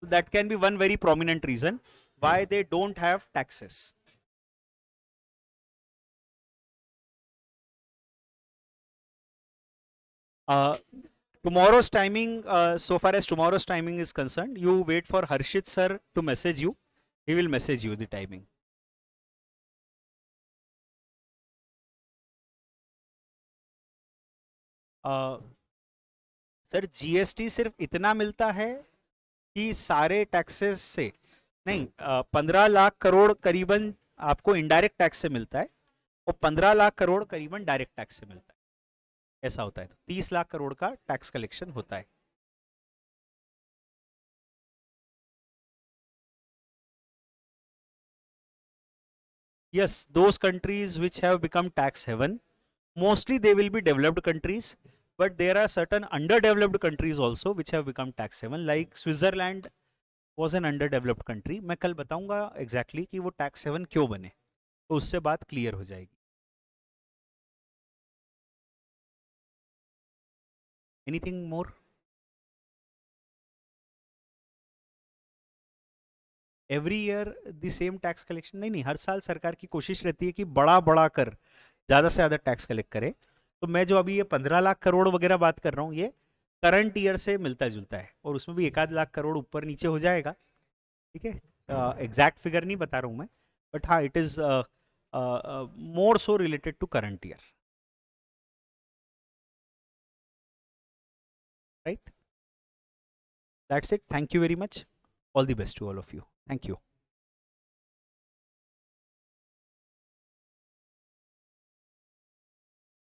That can be one very prominent reason why they don't have taxes. Tomorrow's timing, so far as tomorrow's timing is concerned, you wait for Harshit sir to message you. He will message you the timing. Sir GST सिर्फ इतना मिलता है कि सारे टैक्सेस से नहीं, 15 लाख करोड़ करीबन आपको इनडायरेक्ट टैक्स से मिलता है, और 15 लाख करोड़ करीबन डायरेक्ट टैक्स से मिलता है, ऐसा होता है, तो 30 लाख करोड़ का टैक्स कलेक्शन होता है। Yes, those countries which have become tax haven, mostly they will be developed countries, but there are certain underdeveloped countries also which have become tax haven, like Switzerland was an underdeveloped country. मैं कल बताऊंगा exactly कि वो tax haven क्यों बने, तो उससे बात क्लियर हो जाएगी। Anything more? Every year the same tax collection नहीं, हर साल सरकार की कोशिश रहती है कि बड़ा कर ज़्यादा से ज़्यादा टैक्स कलेक्ट करे, तो मैं जो अभी ये 15 लाख करोड़ वगैरह बात कर रहा हूँ, ये करंट ईयर से मिलता जुलता है, और उसमें भी 1-8 लाख करोड़ ऊपर नीचे हो जाएगा, ठीक है, एग्जैक्ट फिगर नहीं बता रहा हूँ मैं, बट हाँ it is more so related to current year, right? That's it. Thank you very much. All the best to all of you. Thank you.